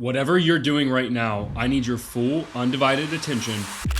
Whatever you're doing right now, I need your full, undivided attention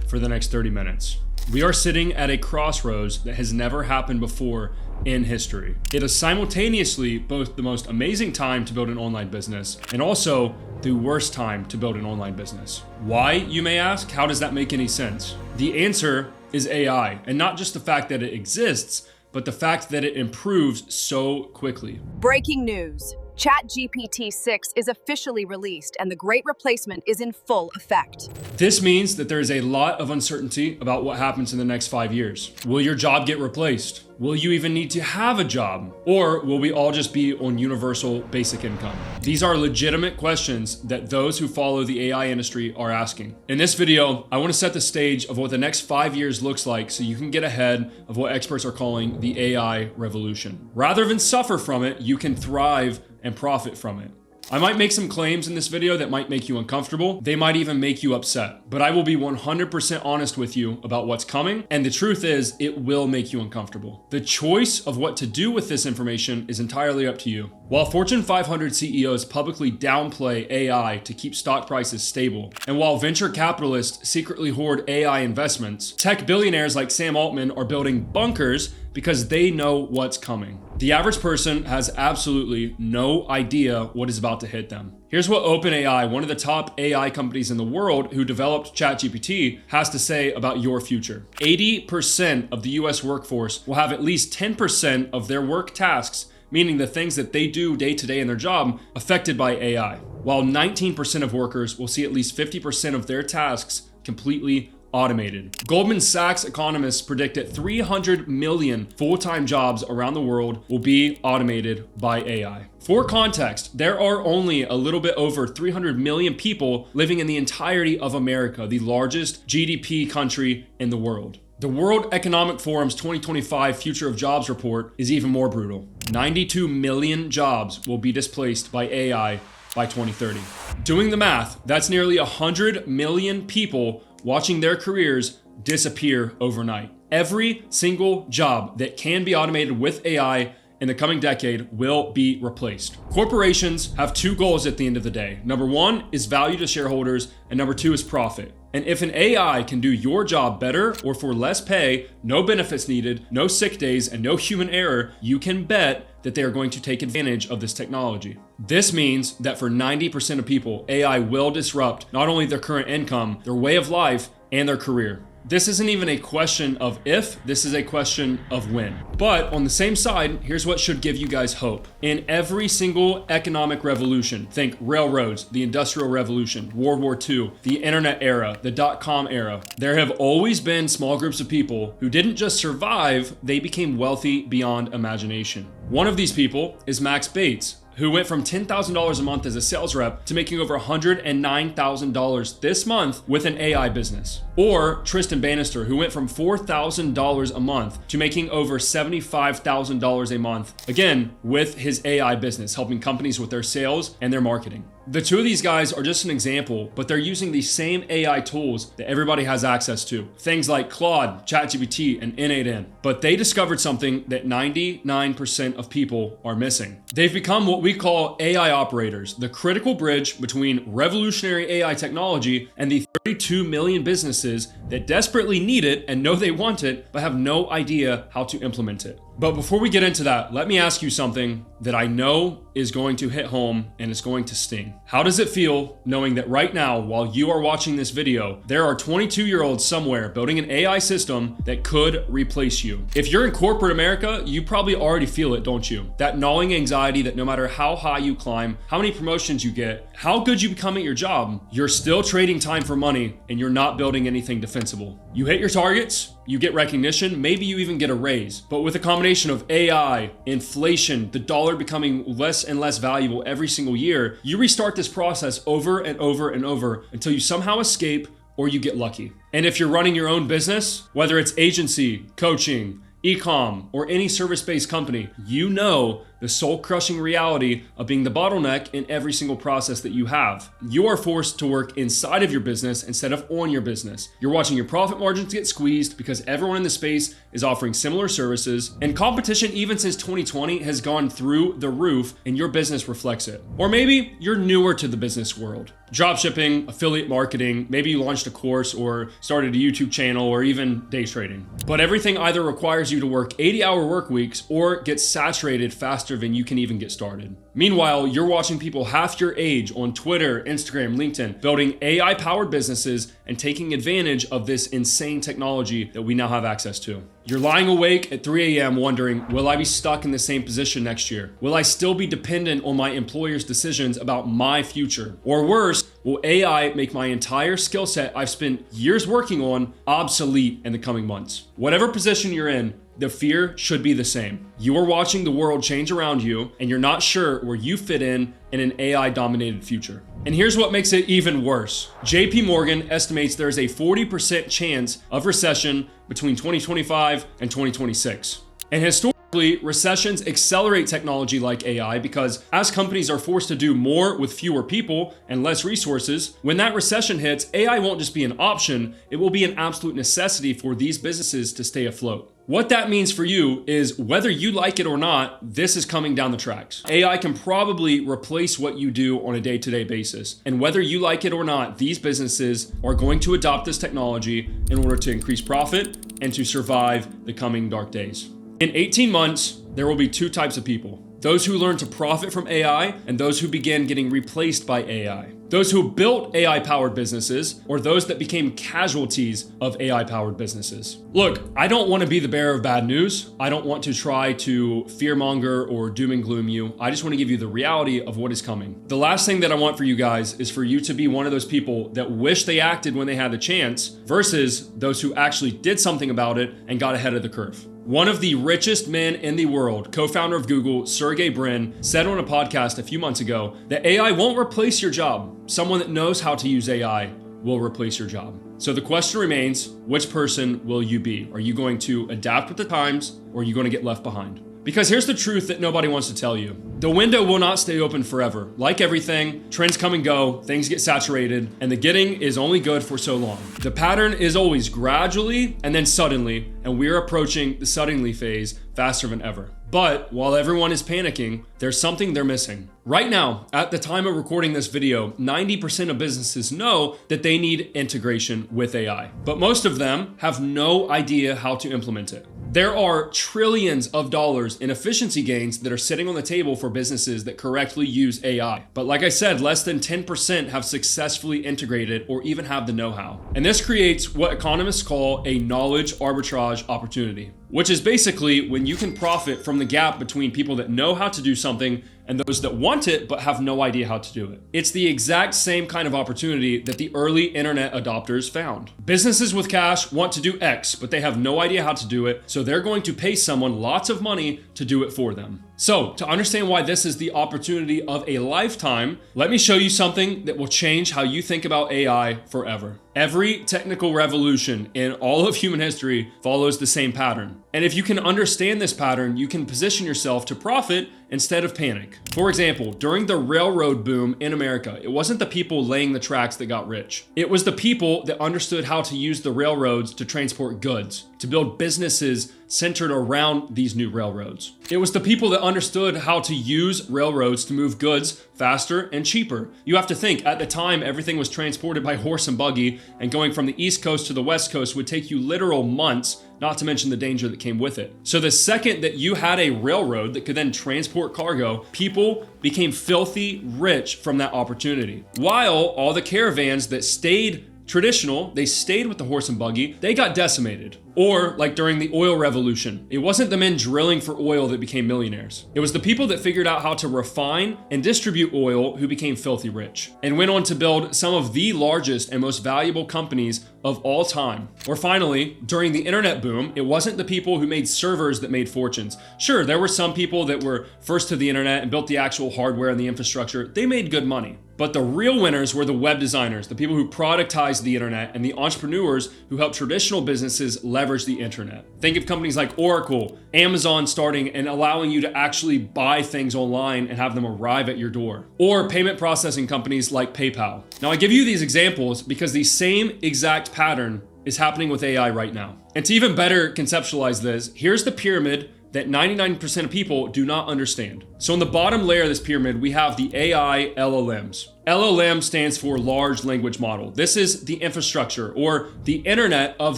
for the next 30 minutes. We are sitting at a crossroads that has never happened before in history. It is simultaneously both the most amazing time to build an online business and also the worst time to build an online business. Why, you may ask? How does that make any sense? The answer is AI, and not just the fact that it exists, but the fact that it improves so quickly. Breaking news. ChatGPT 6 is officially released and the great replacement is in full effect. This means that there is a lot of uncertainty about what happens in the next 5 years. Will your job get replaced? Will you even need to have a job? Or will we all just be on universal basic income? These are legitimate questions that those who follow the AI industry are asking. In this video, I want to set the stage of what the next 5 years looks like so you can get ahead of what experts are calling the AI revolution. Rather than suffer from it, you can thrive and profit from it. I might make some claims in this video that might make you uncomfortable. They might even make you upset, but I will be 100% honest with you about what's coming. And the truth is, it will make you uncomfortable. The choice of what to do with this information is entirely up to you. While Fortune 500 CEOs publicly downplay AI to keep stock prices stable, and while venture capitalists secretly hoard AI investments, tech billionaires like Sam Altman are building bunkers because they know what's coming. The average person has absolutely no idea what is about to hit them. Here's what OpenAI, one of the top AI companies in the world who developed ChatGPT, has to say about your future. 80% of the US workforce will have at least 10% of their work tasks, meaning the things that they do day to day in their job, affected by AI, while 19% of workers will see at least 50% of their tasks completely automated. Goldman Sachs economists predict that 300 million full-time jobs around the world will be automated by AI. For context, there are only a little bit over 300 million people living in the entirety of America, the largest GDP country in the world. The World Economic Forum's 2025 Future of Jobs report is even more brutal. 92 million jobs will be displaced by AI by 2030. Doing the math, that's nearly 100 million people watching their careers disappear overnight. Every single job that can be automated with AI in the coming decade will be replaced. Corporations have two goals at the end of the day. Number one is value to shareholders, and number two is profit. And if an AI can do your job better or for less pay, no benefits needed, no sick days, and no human error, you can bet that they are going to take advantage of this technology. This means that for 90% of people, AI will disrupt not only their current income, their way of life, and their career. This isn't even a question of if, this is a question of when. But on the same side, here's what should give you guys hope. In every single economic revolution, think railroads, the Industrial Revolution, World War II, the internet era, the dot-com era, there have always been small groups of people who didn't just survive, they became wealthy beyond imagination. One of these people is Max Bates, who went from $10,000 a month as a sales rep to making over $109,000 this month with an AI business. Or Tristan Bannister, who went from $4,000 a month to making over $75,000 a month, again, with his AI business, helping companies with their sales and their marketing. The two of these guys are just an example, but they're using the same AI tools that everybody has access to. Things like Claude, ChatGPT, and N8N. But they discovered something that 99% of people are missing. They've become what we call AI operators, the critical bridge between revolutionary AI technology and the 32 million businesses that desperately need it and know they want it, but have no idea how to implement it. But before we get into that, let me ask you something that I know is going to hit home and it's going to sting. How does it feel knowing that right now, while you are watching this video, there are 22-year-olds somewhere building an AI system that could replace you? If you're in corporate America, you probably already feel it, don't you? That gnawing anxiety that no matter how high you climb, how many promotions you get, how good you become at your job, you're still trading time for money and you're not building anything defensible. You hit your targets, you get recognition, maybe you even get a raise. But with a combination of AI, inflation, the dollar becoming less and less valuable every single year, you restart this process over and over and over until you somehow escape or you get lucky. And if you're running your own business, whether it's agency, coaching, e-com, or any service-based company, you know the soul-crushing reality of being the bottleneck in every single process that you have. You are forced to work inside of your business instead of on your business. You're watching your profit margins get squeezed because everyone in the space is offering similar services, and competition even since 2020 has gone through the roof, and your business reflects it. Or maybe you're newer to the business world. Dropshipping, affiliate marketing, maybe you launched a course or started a YouTube channel or even day trading. But everything either requires you to work 80-hour work weeks or gets saturated faster than you can even get started. Meanwhile, you're watching people half your age on Twitter, Instagram, LinkedIn, building AI-powered businesses and taking advantage of this insane technology that we now have access to. You're lying awake at 3 a.m. wondering, will I be stuck in the same position next year? Will I still be dependent on my employer's decisions about my future? Or worse, will AI make my entire skill set I've spent years working on obsolete in the coming months? Whatever position you're in, the fear should be the same. You are watching the world change around you, and you're not sure where you fit in an AI-dominated future. And here's what makes it even worse. JP Morgan estimates there's a 40% chance of recession between 2025 and 2026. And historically, recessions accelerate technology like AI because as companies are forced to do more with fewer people and less resources, when that recession hits, AI won't just be an option, it will be an absolute necessity for these businesses to stay afloat. What that means for you is whether you like it or not, this is coming down the tracks. AI can probably replace what you do on a day-to-day basis. And whether you like it or not, these businesses are going to adopt this technology in order to increase profit and to survive the coming dark days. In 18 months, there will be two types of people. Those who learn to profit from AI and those who begin getting replaced by AI. Those who built AI-powered businesses or those that became casualties of AI-powered businesses. Look, I don't want to be the bearer of bad news. I don't want to try to fearmonger or doom and gloom you. I just want to give you the reality of what is coming. The last thing that I want for you guys is for you to be one of those people that wish they acted when they had the chance versus those who actually did something about it and got ahead of the curve. One of the richest men in the world, co-founder of Google, Sergey Brin, said on a podcast a few months ago that AI won't replace your job. Someone that knows how to use AI will replace your job. So the question remains, which person will you be? Are you going to adapt with the times or are you going to get left behind? Because here's the truth that nobody wants to tell you. The window will not stay open forever. Like everything, trends come and go, things get saturated, and the getting is only good for so long. The pattern is always gradually and then suddenly, and we're approaching the suddenly phase faster than ever. But while everyone is panicking, there's something they're missing. Right now, at the time of recording this video, 90% of businesses know that they need integration with AI, but most of them have no idea how to implement it. There are trillions of dollars in efficiency gains that are sitting on the table for businesses that correctly use AI. But like I said, less than 10% have successfully integrated or even have the know-how. And this creates what economists call a knowledge arbitrage opportunity, which is basically when you can profit from the gap between people that know how to do something and those that want it but have no idea how to do it. It's the exact same kind of opportunity that the early internet adopters found. Businesses with cash want to do X, but they have no idea how to do it, so they're going to pay someone lots of money to do it for them. So, to understand why this is the opportunity of a lifetime, let me show you something that will change how you think about AI forever. Every technical revolution in all of human history follows the same pattern. And if you can understand this pattern, you can position yourself to profit instead of panic. For example, during the railroad boom in America, it wasn't the people laying the tracks that got rich. It was the people that understood how to use the railroads to transport goods, to build businesses centered around these new railroads. It was the people that understood how to use railroads to move goods faster and cheaper. You have to think, at the time, everything was transported by horse and buggy, and going from the East Coast to the West Coast would take you literal months, not to mention the danger that came with it. So the second that you had a railroad that could then transport cargo, people became filthy rich from that opportunity. While all the caravans that stayed traditional, they stayed with the horse and buggy, they got decimated. Or like during the oil revolution, it wasn't the men drilling for oil that became millionaires. It was the people that figured out how to refine and distribute oil who became filthy rich and went on to build some of the largest and most valuable companies of all time. Or finally, during the internet boom, it wasn't the people who made servers that made fortunes. Sure, there were some people that were first to the internet and built the actual hardware and the infrastructure. They made good money. But the real winners were the web designers, the people who productized the internet, and the entrepreneurs who helped traditional businesses leverage leverage the internet. Think of companies like Oracle, Amazon starting and allowing you to actually buy things online and have them arrive at your door. Or payment processing companies like PayPal. Now I give you these examples because the same exact pattern is happening with AI right now. And to even better conceptualize this, here's the pyramid that 99% of people do not understand. So in the bottom layer of this pyramid, we have the AI LLMs. LLM stands for large language model. This is the infrastructure or the internet of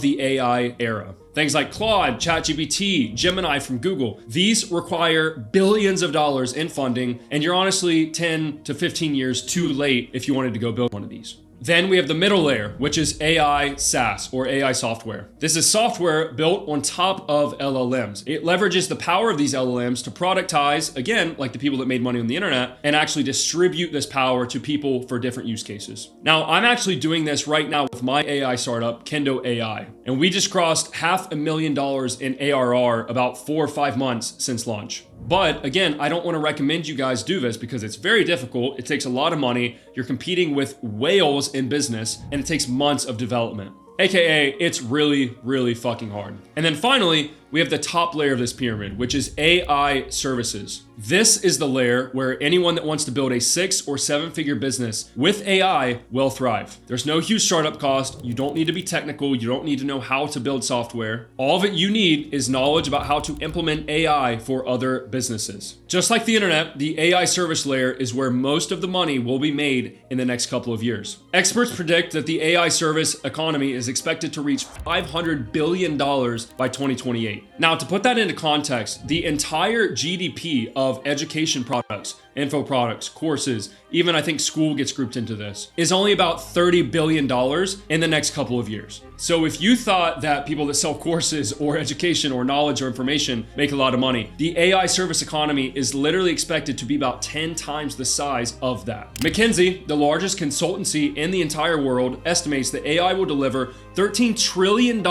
the AI era. Things like Claude, ChatGPT, Gemini from Google. These require billions of dollars in funding, and you're honestly 10 to 15 years too late if you wanted to go build one of these. Then we have the middle layer, which is AI SaaS or AI software. This is software built on top of LLMs. It leverages the power of these LLMs to productize, again, like the people that made money on the internet, and actually distribute this power to people for different use cases. Now, I'm actually doing this right now with my AI startup, Kendo AI, and we just crossed $500,000 in ARR about 4 or 5 months since launch. But again, I don't want to recommend you guys do this because it's very difficult. It takes a lot of money. You're competing with whales in business, and it takes months of development. AKA, it's really, really fucking hard. And then finally, we have the top layer of this pyramid, which is AI services. This is the layer where anyone that wants to build a 6 or 7 figure business with AI will thrive. There's no huge startup cost. You don't need to be technical. You don't need to know how to build software. All that you need is knowledge about how to implement AI for other businesses. Just like the internet, the AI service layer is where most of the money will be made in the next couple of years. Experts predict that the AI service economy is expected to reach $500 billion by 2028. Now, to put that into context, the entire GDP of education products, info products, courses, even I think school gets grouped into this, is only about $30 billion in the next couple of years. So if you thought that people that sell courses or education or knowledge or information make a lot of money, the AI service economy is literally expected to be about 10 times the size of that. McKinsey, the largest consultancy in the entire world, estimates that AI will deliver $13 trillion,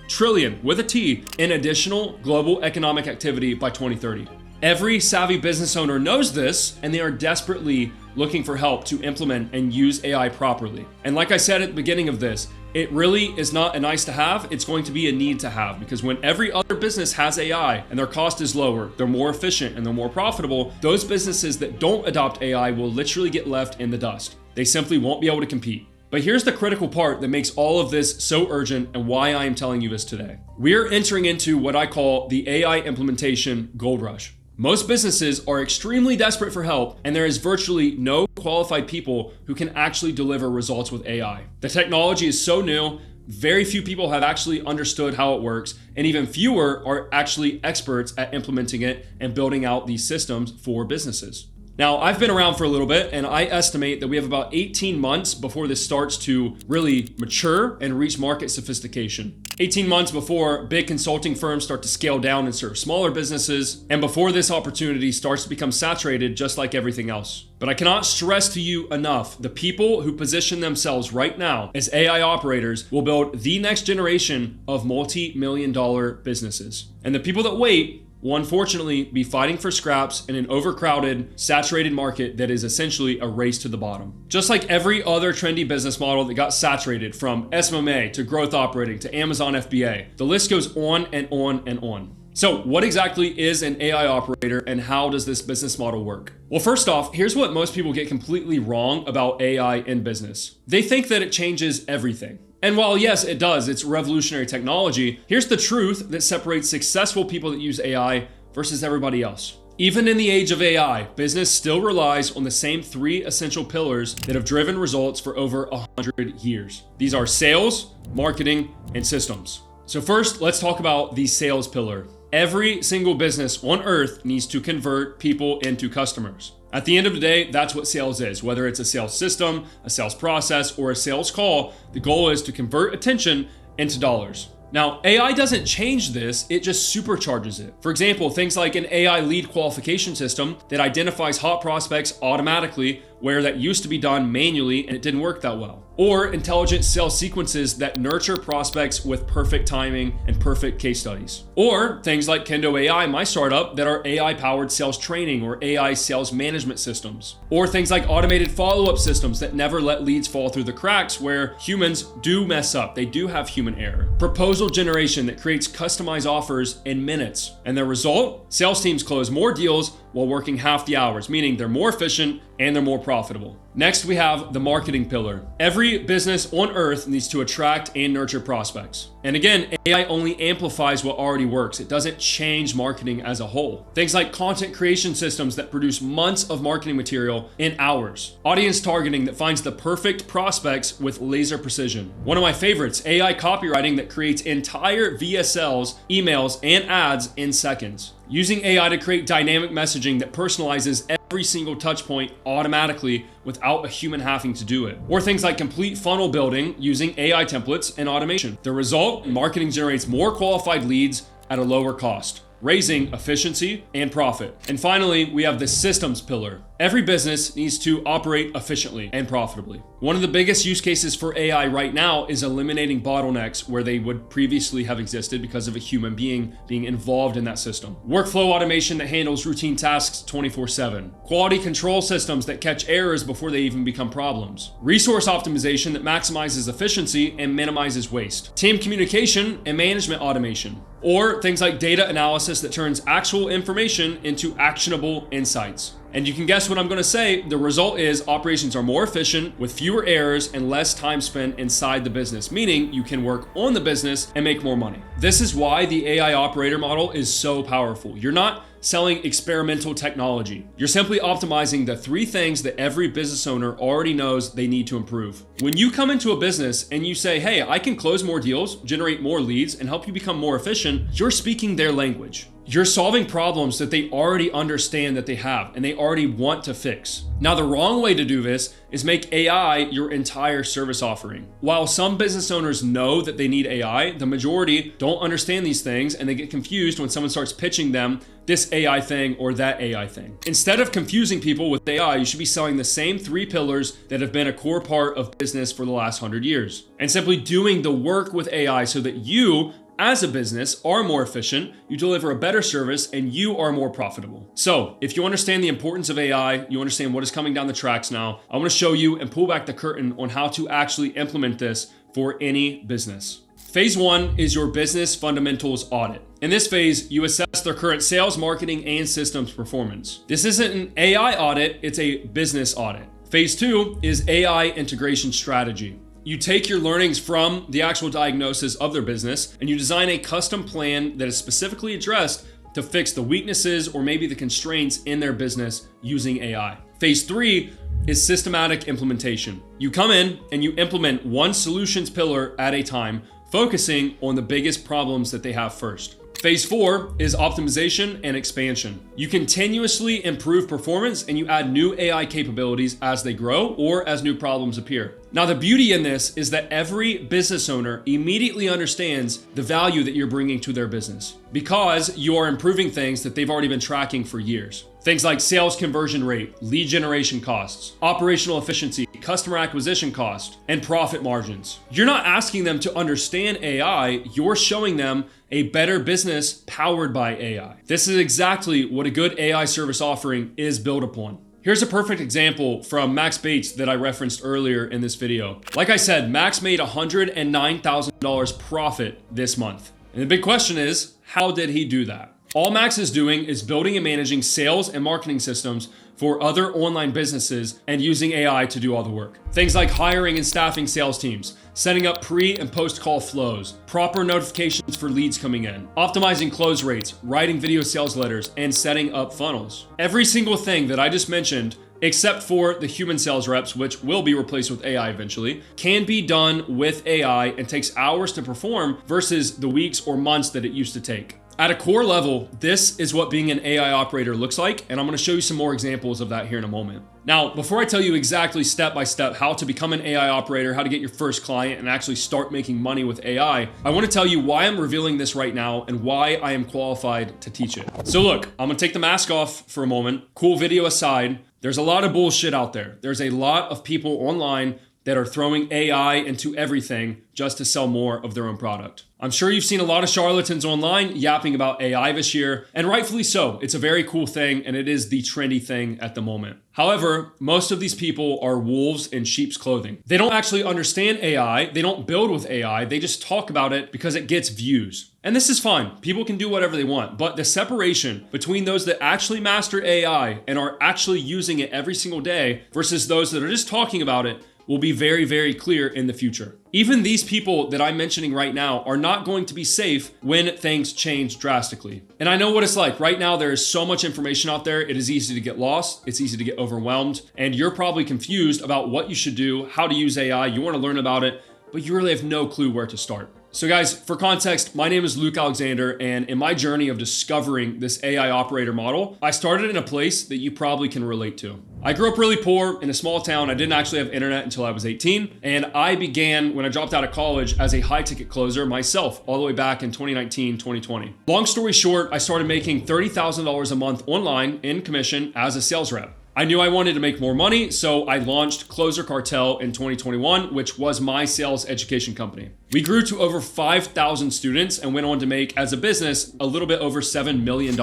trillion with a T, in additional global economic activity by 2030. Every savvy business owner knows this, and they are desperately looking for help to implement and use AI properly. And like I said at the beginning of this, it really is not a nice to have, it's going to be a need to have, because when every other business has AI and their cost is lower, they're more efficient and they're more profitable, those businesses that don't adopt AI will literally get left in the dust. They simply won't be able to compete. But here's the critical part that makes all of this so urgent and why I am telling you this today. We're entering into what I call the AI implementation gold rush. Most businesses are extremely desperate for help, and there is virtually no qualified people who can actually deliver results with AI. The technology is so new, very few people have actually understood how it works, and even fewer are actually experts at implementing it and building out these systems for businesses. Now, I've been around for a little bit, and I estimate that we have about 18 months before this starts to really mature and reach market sophistication. 18 months before big consulting firms start to scale down and serve smaller businesses, and before this opportunity starts to become saturated just like everything else. But I cannot stress to you enough, the people who position themselves right now as AI operators will build the next generation of multi-million-dollar businesses. And the people that wait will unfortunately be fighting for scraps in an overcrowded, saturated market that is essentially a race to the bottom. Just like every other trendy business model that got saturated, from SMMA to growth operating to Amazon FBA, the list goes on and on and on. So what exactly is an AI operator, and how does this business model work? Well, first off, here's what most people get completely wrong about AI in business. They think that it changes everything. And while yes, it does, it's revolutionary technology, here's the truth that separates successful people that use AI versus everybody else. Even in the age of AI, business still relies on the same 3 essential pillars that have driven results for over 100 years. These are sales, marketing, and systems. So first, let's talk about the sales pillar. Every single business on earth needs to convert people into customers. At the end of the day, that's what sales is. Whether it's a sales system, a sales process, or a sales call, the goal is to convert attention into dollars. Now, AI doesn't change this, it just supercharges it. For example, things like an AI lead qualification system that identifies hot prospects automatically where that used to be done manually and it didn't work that well. Or intelligent sales sequences that nurture prospects with perfect timing and perfect case studies. Or things like Kendo AI, my startup, that are AI-powered sales training or AI sales management systems. Or things like automated follow-up systems that never let leads fall through the cracks where humans do mess up. They do have human error. Proposal generation that creates customized offers in minutes. And the result? Sales teams close more deals while working half the hours, meaning they're more efficient and they're more profitable. Next, we have the marketing pillar. Every business on earth needs to attract and nurture prospects. And again, AI only amplifies what already works. It doesn't change marketing as a whole. Things like content creation systems that produce months of marketing material in hours. Audience targeting that finds the perfect prospects with laser precision. One of my favorites, AI copywriting that creates entire VSLs, emails, and ads in seconds. Using AI to create dynamic messaging that personalizes every single touch point automatically without a human having to do it. Or things like complete funnel building using AI templates and automation. The result, marketing generates more qualified leads at a lower cost, raising efficiency and profit. And finally, we have the systems pillar. Every business needs to operate efficiently and profitably. One of the biggest use cases for AI right now is eliminating bottlenecks where they would previously have existed because of a human being involved in that system. Workflow automation that handles routine tasks 24/7. Quality control systems that catch errors before they even become problems. Resource optimization that maximizes efficiency and minimizes waste. Team communication and management automation. Or things like data analysis that turns actual information into actionable insights. And you can guess what I'm going to say. The result is operations are more efficient with fewer errors and less time spent inside the business, meaning you can work on the business and make more money. This is why the AI operator model is so powerful. You're not selling experimental technology. You're simply optimizing the 3 things that every business owner already knows they need to improve. When you come into a business and you say, hey, I can close more deals, generate more leads, and help you become more efficient, you're speaking their language. You're solving problems that they already understand that they have and they already want to fix. Now, the wrong way to do this is make AI your entire service offering. While some business owners know that they need AI, the majority don't understand these things and they get confused when someone starts pitching them this AI thing or that AI thing. Instead of confusing people with AI, you should be selling the same 3 pillars that have been a core part of business for the last 100 years and simply doing the work with AI so that you, as a business, are more efficient, you deliver a better service, and you are more profitable. So if you understand the importance of AI, you understand what is coming down the tracks now, I want to show you and pull back the curtain on how to actually implement this for any business. Phase 1 is your business fundamentals audit. In this phase, you assess their current sales, marketing, and systems performance. This isn't an AI audit, it's a business audit. Phase 2 is AI integration strategy. You take your learnings from the actual diagnosis of their business and you design a custom plan that is specifically addressed to fix the weaknesses or maybe the constraints in their business using AI. Phase 3 is systematic implementation. You come in and you implement one solutions pillar at a time, focusing on the biggest problems that they have first. Phase 4 is optimization and expansion. You continuously improve performance and you add new AI capabilities as they grow or as new problems appear. Now, the beauty in this is that every business owner immediately understands the value that you're bringing to their business because you are improving things that they've already been tracking for years. Things like sales conversion rate, lead generation costs, operational efficiency, customer acquisition cost, and profit margins. You're not asking them to understand AI, you're showing them a better business powered by AI. This is exactly what a good AI service offering is built upon. Here's a perfect example from Max Bates that I referenced earlier in this video. Like I said, Max made $109,000 profit this month. And the big question is, how did he do that? All Max is doing is building and managing sales and marketing systems for other online businesses and using AI to do all the work. Things like hiring and staffing sales teams, setting up pre and post call flows, proper notifications for leads coming in, optimizing close rates, writing video sales letters, and setting up funnels. Every single thing that I just mentioned, except for the human sales reps, which will be replaced with AI eventually, can be done with AI and takes hours to perform versus the weeks or months that it used to take. At a core level, this is what being an AI operator looks like, and I'm going to show you some more examples of that here in a moment. Now, before I tell you exactly step by step how to become an AI operator, how to get your first client, and actually start making money with AI, I want to tell you why I'm revealing this right now and why I am qualified to teach it. So look, I'm going to take the mask off for a moment, cool video aside. There's a lot of bullshit out there. There's a lot of people online that are throwing AI into everything just to sell more of their own product. I'm sure you've seen a lot of charlatans online yapping about AI this year, and rightfully so. It's a very cool thing, and it is the trendy thing at the moment. However, most of these people are wolves in sheep's clothing. They don't actually understand AI. They don't build with AI. They just talk about it because it gets views. And this is fine. People can do whatever they want. But the separation between those that actually master AI and are actually using it every single day versus those that are just talking about it will be very, very clear in the future. Even these people that I'm mentioning right now are not going to be safe when things change drastically. And I know what it's like. Right now, there is so much information out there. It is easy to get lost. It's easy to get overwhelmed. And you're probably confused about what you should do, how to use AI. You want to learn about it, but you really have no clue where to start. So guys, for context, my name is Luke Alexander, and in my journey of discovering this AI operator model, I started in a place that you probably can relate to. I grew up really poor in a small town. I didn't actually have internet until I was 18, and I began, when I dropped out of college, as a high-ticket closer myself, all the way back in 2019, 2020. Long story short, I started making $30,000 a month online in commission as a sales rep. I knew I wanted to make more money, so I launched Closer Cartel in 2021, which was my sales education company. We grew to over 5,000 students and went on to make, as a business, a little bit over $7 million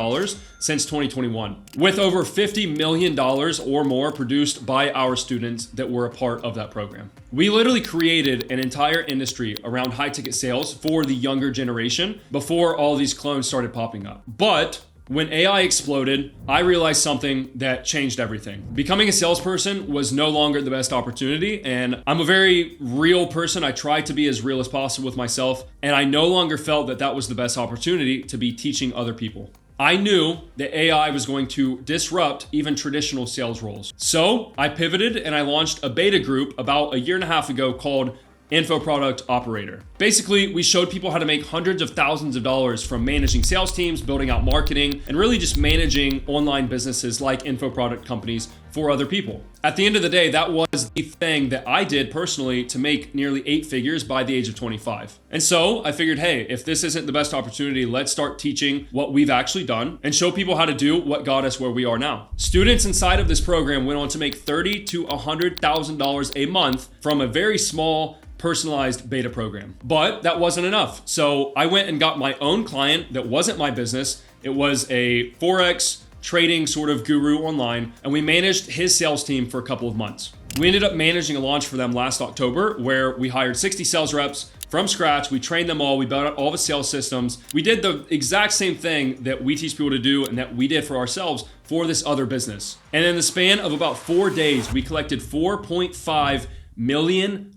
since 2021, with over $50 million or more produced by our students that were a part of that program. We literally created an entire industry around high-ticket sales for the younger generation before all these clones started popping up. But when AI exploded, I realized something that changed everything. Becoming a salesperson was no longer the best opportunity, and I'm a very real person. I try to be as real as possible with myself, and I no longer felt that that was the best opportunity to be teaching other people. I knew that AI was going to disrupt even traditional sales roles. So I pivoted and I launched a beta group about a year and a half ago called Info Product Operator. Basically, we showed people how to make hundreds of thousands of dollars from managing sales teams, building out marketing, and really just managing online businesses like info product companies for other people. At the end of the day, that was the thing that I did personally to make nearly 8 figures by the age of 25. And so I figured, hey, if this isn't the best opportunity, let's start teaching what we've actually done and show people how to do what got us where we are now. Students inside of this program went on to make $30,000 to $100,000 a month from a very small personalized beta program. But that wasn't enough. So I went and got my own client that wasn't my business. It was a Forex trading sort of guru online, and we managed his sales team for a couple of months. We ended up managing a launch for them last October where we hired 60 sales reps from scratch. We trained them all. We built out all the sales systems. We did the exact same thing that we teach people to do and that we did for ourselves for this other business. And in the span of about 4 days, we collected $4.5 million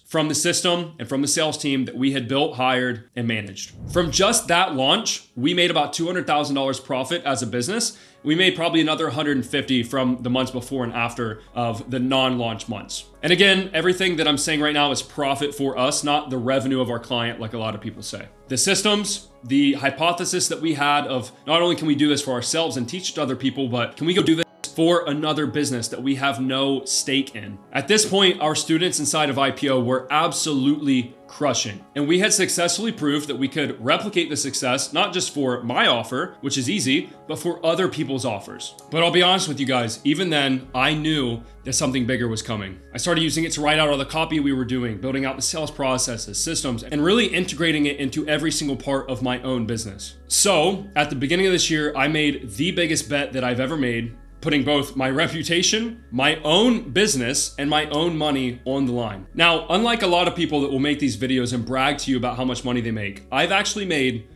from the system and from the sales team that we had built, hired, and managed. From just that launch, we made about $200,000 profit as a business. We made probably another $150,000 from the months before and after of the non-launch months. And again, everything that I'm saying right now is profit for us, not the revenue of our client like a lot of people say. The systems, the hypothesis that we had of not only can we do this for ourselves and teach it to other people, but can we go do this for another business that we have no stake in? At this point, our students inside of IPO were absolutely crushing. And we had successfully proved that we could replicate the success, not just for my offer, which is easy, but for other people's offers. But I'll be honest with you guys, even then, I knew that something bigger was coming. I started using it to write out all the copy we were doing, building out the sales processes, systems, and really integrating it into every single part of my own business. So at the beginning of this year, I made the biggest bet that I've ever made, putting both my reputation, my own business, and my own money on the line. Now, unlike a lot of people that will make these videos and brag to you about how much money they make, I've actually made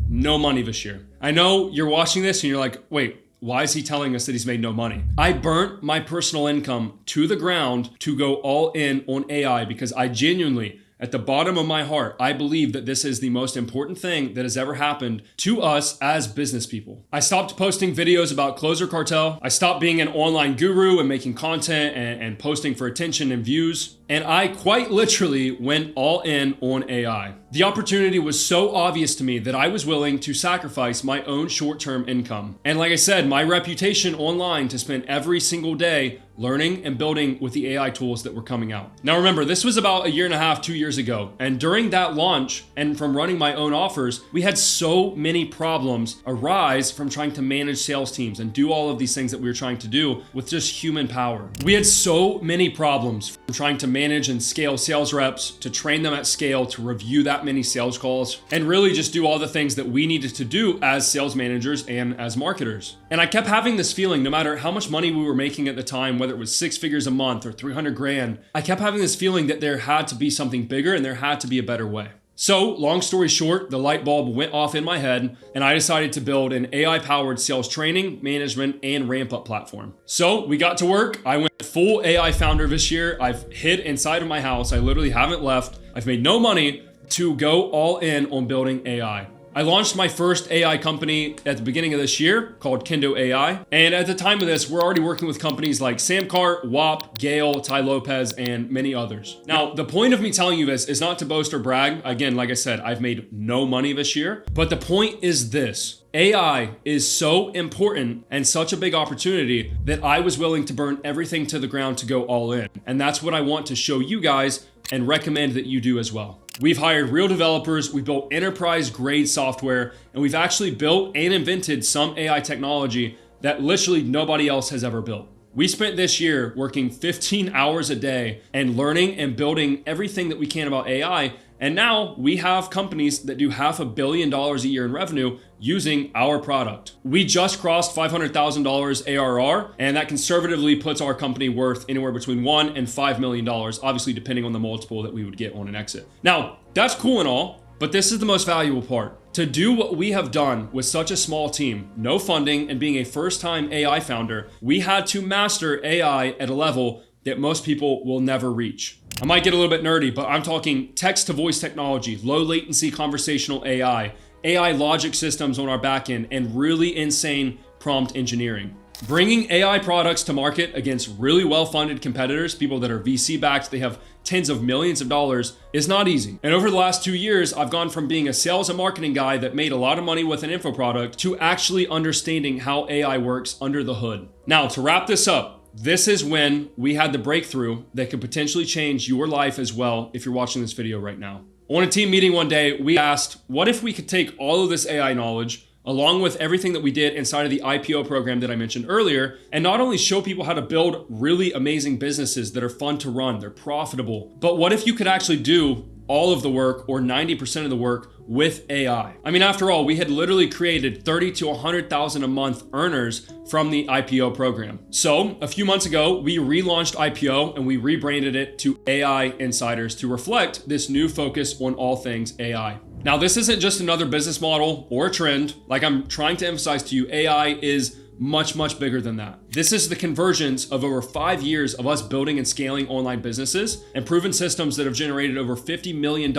no money this year. I know you're watching this and you're like, wait, why is he telling us that he's made no money? I burnt my personal income to the ground to go all in on AI because I genuinely, at the bottom of my heart, I believe that this is the most important thing that has ever happened to us as business people. I stopped posting videos about Closer Cartel. I stopped being an online guru and making content and posting for attention and views. and I quite literally went all in on AI. The opportunity was so obvious to me that I was willing to sacrifice my own short-term income. And like I said, my reputation online to spend every single day learning and building with the AI tools that were coming out. Now remember, this was about 1.5 years, 2 years ago. And during that launch and from running my own offers, we had so many problems arise from trying to manage sales teams and do all of these things that we were trying to do with just human power. We had so many problems from trying to manage and scale sales reps, to train them at scale, to review that many sales calls, and really just do all the things that we needed to do as sales managers and as marketers. And I kept having this feeling, no matter how much money we were making at the time, whether it was 6 figures a month or 300 grand, I kept having this feeling that there had to be something bigger and there had to be a better way. So, long story short, the light bulb went off in my head and I decided to build an AI-powered sales training, management, and ramp-up platform. So, we got to work. I went full AI founder this year. I've hid inside of my house. I literally haven't left. I've made no money to go all in on building AI. I launched my first AI company at the beginning of this year called Kendo AI. And at the time of this, we're already working with companies like Samcart, WAP, Gale, Ty Lopez, and many others. Now, the point of me telling you this is not to boast or brag. Again, like I said, I've made no money this year. But the point is this: AI is so important and such a big opportunity that I was willing to burn everything to the ground to go all in. And that's what I want to show you guys and recommend that you do as well. We've hired real developers, we built enterprise-grade software, and we've actually built and invented some AI technology that literally nobody else has ever built. We spent this year working 15 hours a day and learning and building everything that we can about AI. And now we have companies that do $500 million a year in revenue using our product. We just crossed $500,000 ARR, and that conservatively puts our company worth anywhere between $1 and $5 million, obviously depending on the multiple that we would get on an exit. Now, that's cool and all, but this is the most valuable part. To do what we have done with such a small team, no funding, and being a first-time AI founder, we had to master AI at a level that most people will never reach. I might get a little bit nerdy, but I'm talking text-to-voice technology, low latency conversational AI, AI logic systems on our backend, and really insane prompt engineering. Bringing AI products to market against really well-funded competitors, people that are VC-backed, they have tens of millions of dollars, is not easy. And over the last 2 years, I've gone from being a sales and marketing guy that made a lot of money with an info product to actually understanding how AI works under the hood. Now, to wrap this up, this is when we had the breakthrough that could potentially change your life as well if you're watching this video right now. On a team meeting one day, we asked, what if we could take all of this AI knowledge, along with everything that we did inside of the IPO program that I mentioned earlier, and not only show people how to build really amazing businesses that are fun to run, they're profitable, but what if you could actually do all of the work or 90% of the work with AI? I mean, after all, we had literally created 30 to 100,000 a month earners from the IPO program. So a few months ago, we relaunched IPO and we rebranded it to AI Insiders to reflect this new focus on all things AI. Now, this isn't just another business model or a trend. Like I'm trying to emphasize to you, AI is much, much bigger than that. This is the convergence of over 5 years of us building and scaling online businesses and proven systems that have generated over $50 million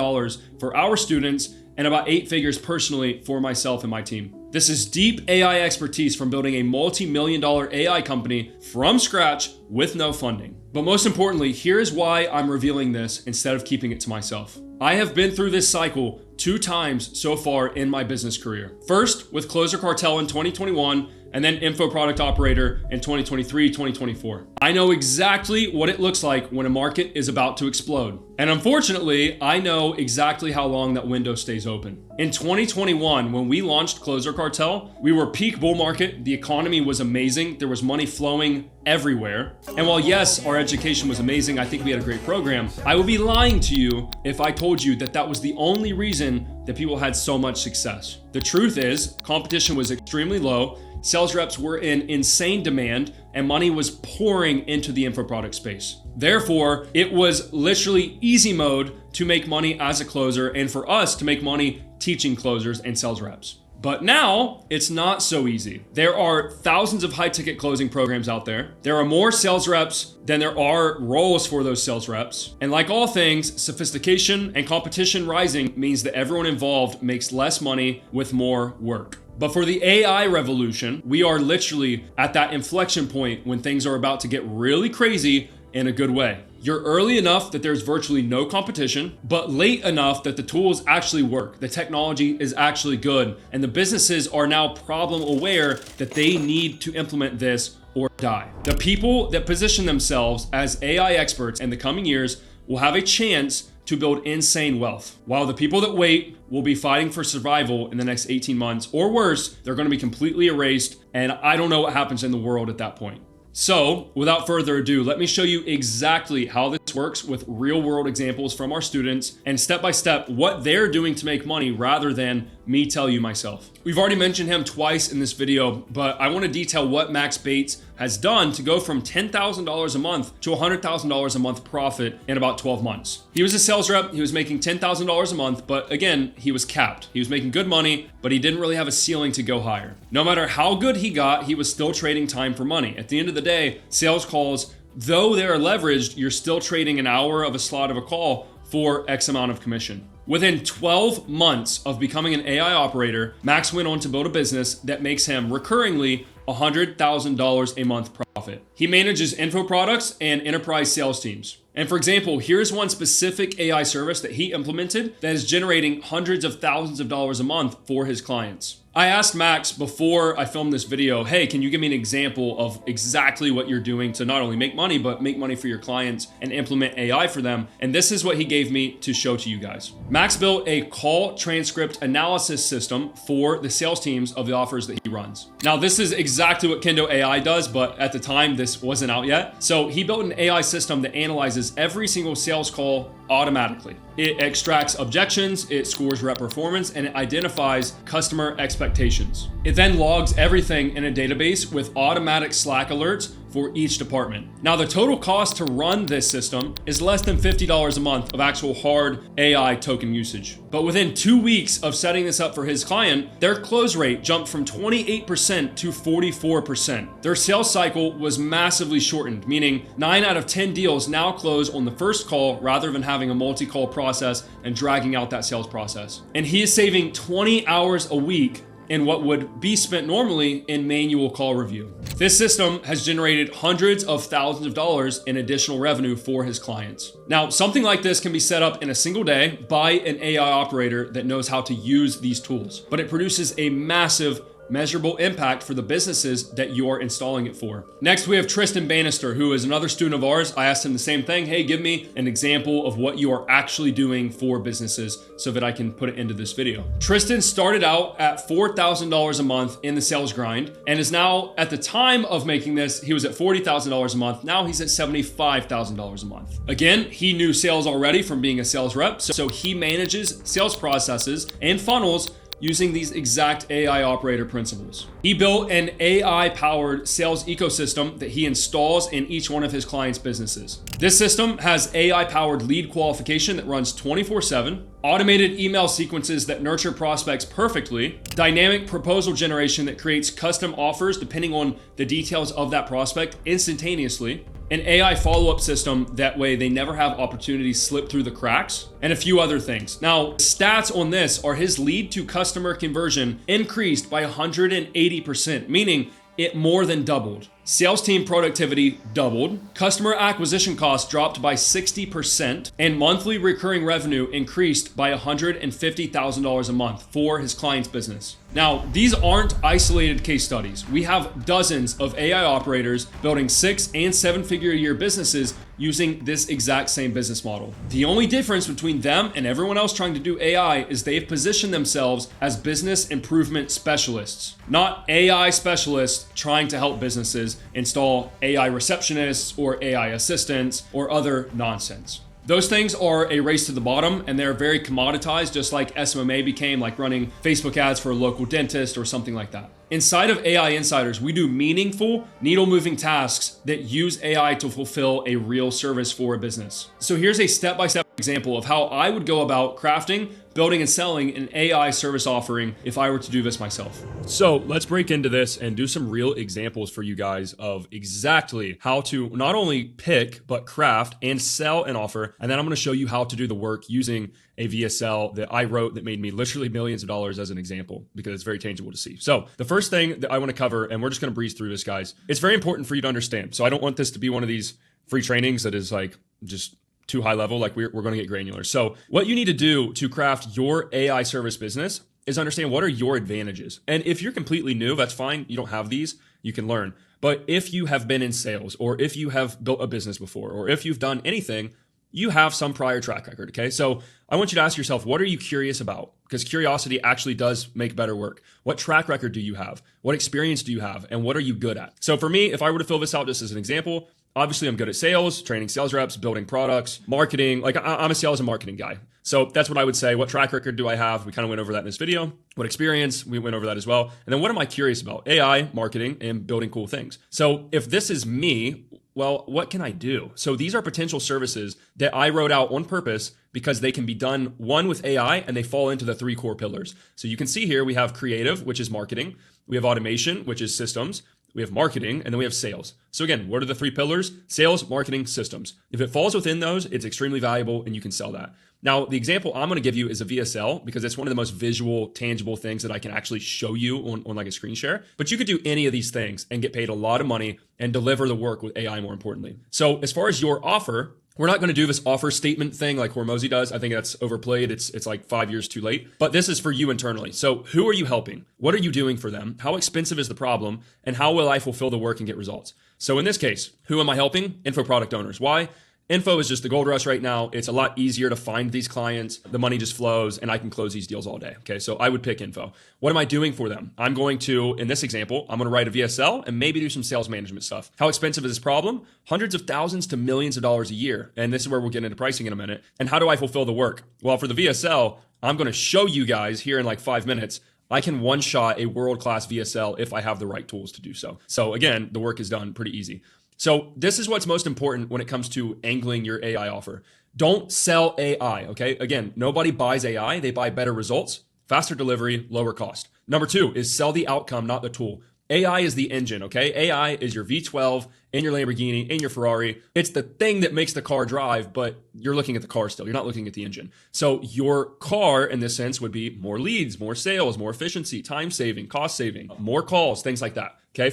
for our students and about 8 figures personally for myself and my team. This is deep AI expertise from building a multi-million-dollar AI company from scratch with no funding. But most importantly, here is why I'm revealing this instead of keeping it to myself. I have been through this cycle 2 times so far in my business career. First, with Closer Cartel in 2021, and then Info Product Operator in 2023, 2024. I know exactly what it looks like when a market is about to explode. And unfortunately, I know exactly how long that window stays open. In 2021, when we launched Closer Cartel, we were peak bull market. The economy was amazing. There was money flowing everywhere. And while yes, our education was amazing, I think we had a great program, I would be lying to you if I told you that that was the only reason that people had so much success. The truth is, competition was extremely low. Sales reps were in insane demand and money was pouring into the info product space. Therefore, it was literally easy mode to make money as a closer and for us to make money teaching closers and sales reps. But now it's not so easy. There are thousands of high ticket closing programs out there. There are more sales reps than there are roles for those sales reps. And like all things, sophistication and competition rising means that everyone involved makes less money with more work. But for the AI revolution, we are literally at that inflection point when things are about to get really crazy in a good way. You're early enough that there's virtually no competition, but late enough that the tools actually work, the technology is actually good, and the businesses are now problem aware that they need to implement this or die. The people that position themselves as AI experts in the coming years will have a chance to build insane wealth, while the people that wait will be fighting for survival in the next 18 months, or worse, they're going to be completely erased, and I don't know what happens in the world at that point. So, without further ado, let me show you exactly how this works with real-world examples from our students and step-by-step what they're doing to make money rather than me tell you myself. We've already mentioned him twice in this video, but I want to detail what Max Bates has done to go from $10,000 a month to $100,000 a month profit in about 12 months. He was a sales rep, he was making $10,000 a month, but again, he was capped. He was making good money, but he didn't really have a ceiling to go higher. No matter how good he got, he was still trading time for money. At the end of the day, sales calls, though they are leveraged, you're still trading an hour of a slot of a call for X amount of commission. Within 12 months of becoming an AI operator, Max went on to build a business that makes him recurringly $100,000 a month profit. He manages info products and enterprise sales teams. And for example, here's one specific AI service that he implemented that is generating hundreds of thousands of dollars a month for his clients. I asked Max before I filmed this video, hey, can you give me an example of exactly what you're doing to not only make money, but make money for your clients and implement AI for them? And this is what he gave me to show to you guys. Max built a call transcript analysis system for the sales teams of the offers that he runs. Now, this is exactly what Kendo AI does, but at the time, this wasn't out yet. So he built an AI system that analyzes every single sales call automatically. It extracts objections, it scores rep performance, and it identifies customer expectations. It then logs everything in a database with automatic Slack alerts for each department. Now, the total cost to run this system is less than $50 a month of actual hard AI token usage. But within 2 weeks of setting this up for his client, their close rate jumped from 28% to 44%. Their sales cycle was massively shortened, meaning 9 out of 10 deals now close on the first call rather than having a multi-call process and dragging out that sales process. And he is saving 20 hours a week in what would be spent normally in manual call review. This system has generated hundreds of thousands of dollars in additional revenue for his clients. Now, something like this can be set up in a single day by an AI operator that knows how to use these tools, but it produces a massive measurable impact for the businesses that you are installing it for. Next, we have Tristan Bannister, who is another student of ours. I asked him the same thing. Hey, give me an example of what you are actually doing for businesses so that I can put it into this video. Tristan started out at $4,000 a month in the sales grind and is now, at the time of making this, he was at $40,000 a month. Now he's at $75,000 a month. Again, he knew sales already from being a sales rep, so he manages sales processes and funnels using these exact AI operator principles. He built an AI-powered sales ecosystem that he installs in each one of his clients' businesses. This system has AI-powered lead qualification that runs 24/7, automated email sequences that nurture prospects perfectly, dynamic proposal generation that creates custom offers depending on the details of that prospect instantaneously, an AI follow-up system, that way they never have opportunities slip through the cracks, and a few other things. Now, stats on this are his lead to customer conversion increased by 180%, meaning it more than doubled. Sales team productivity doubled, customer acquisition costs dropped by 60%, and monthly recurring revenue increased by $150,000 a month for his client's business. Now, these aren't isolated case studies. We have dozens of AI operators building 6- and 7-figure a year businesses using this exact same business model. The only difference between them and everyone else trying to do AI is they've positioned themselves as business improvement specialists, not AI specialists trying to help businesses install AI receptionists or AI assistants or other nonsense. Those things are a race to the bottom, and they're very commoditized, just like SMMA became, like running Facebook ads for a local dentist or something like that. Inside of AI Insiders, we do meaningful, needle-moving tasks that use AI to fulfill a real service for a business. So here's a step-by-step example of how I would go about crafting, building, and selling an AI service offering if I were to do this myself. So let's break into this and do some real examples for you guys of exactly how to not only pick, but craft and sell an offer. And then I'm going to show you how to do the work using a VSL that I wrote that made me literally millions of dollars as an example, because it's very tangible to see. So the first thing that I want to cover, and we're just going to breeze through this, guys, it's very important for you to understand. So I don't want this to be one of these free trainings that is like just too high level. Like we're going to get granular. So what you need to do to craft your AI service business is understand what are your advantages. And if you're completely new, that's fine. You don't have these, you can learn. But if you have been in sales, or if you have built a business before, or if you've done anything, you have some prior track record, okay? So I want you to ask yourself, what are you curious about? Because curiosity actually does make better work. What track record do you have? What experience do you have? And what are you good at? So for me, if I were to fill this out just as an example, obviously I'm good at sales, training sales reps, building products, marketing. Like I'm a sales and marketing guy. So that's what I would say. What track record do I have? We kind of went over that in this video. What experience? We went over that as well. And then what am I curious about? AI, marketing, and building cool things. So if this is me, well, what can I do? So these are potential services that I wrote out on purpose because they can be done, one, with AI, and they fall into the 3 core pillars. So you can see here we have creative, which is marketing. We have automation, which is systems. We have marketing, and then we have sales. So again, what are the 3 pillars? Sales, marketing, systems. If it falls within those, it's extremely valuable and you can sell that. Now, the example I'm going to give you is a VSL because it's one of the most visual, tangible things that I can actually show you on like a screen share. But you could do any of these things and get paid a lot of money and deliver the work with AI more importantly. So as far as your offer, we're not going to do this offer statement thing like Hormozy does. I think that's overplayed. It's like 5 years too late. But this is for you internally. So who are you helping? What are you doing for them? How expensive is the problem? And how will I fulfill the work and get results? So in this case, who am I helping? Info product owners. Why? Info is just the gold rush right now. It's a lot easier to find these clients. The money just flows and I can close these deals all day. Okay, so I would pick info. What am I doing for them? I'm going to, in this example, I'm going to write a VSL and maybe do some sales management stuff. How expensive is this problem? Hundreds of thousands to millions of dollars a year. And this is where we'll get into pricing in a minute. And how do I fulfill the work? Well, for the VSL, I'm going to show you guys here in like 5 minutes. I can one-shot a world-class VSL if I have the right tools to do so. So again, the work is done pretty easy. So this is what's most important when it comes to angling your AI offer. Don't sell AI, okay? Again, nobody buys AI. They buy better results, faster delivery, lower cost. Number 2 is sell the outcome, not the tool. AI is the engine, okay? AI is your V12 in your Lamborghini, in your Ferrari. It's the thing that makes the car drive, but you're looking at the car still. You're not looking at the engine. So your car, in this sense, would be more leads, more sales, more efficiency, time saving, cost saving, more calls, things like that, okay?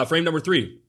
Frame number 3.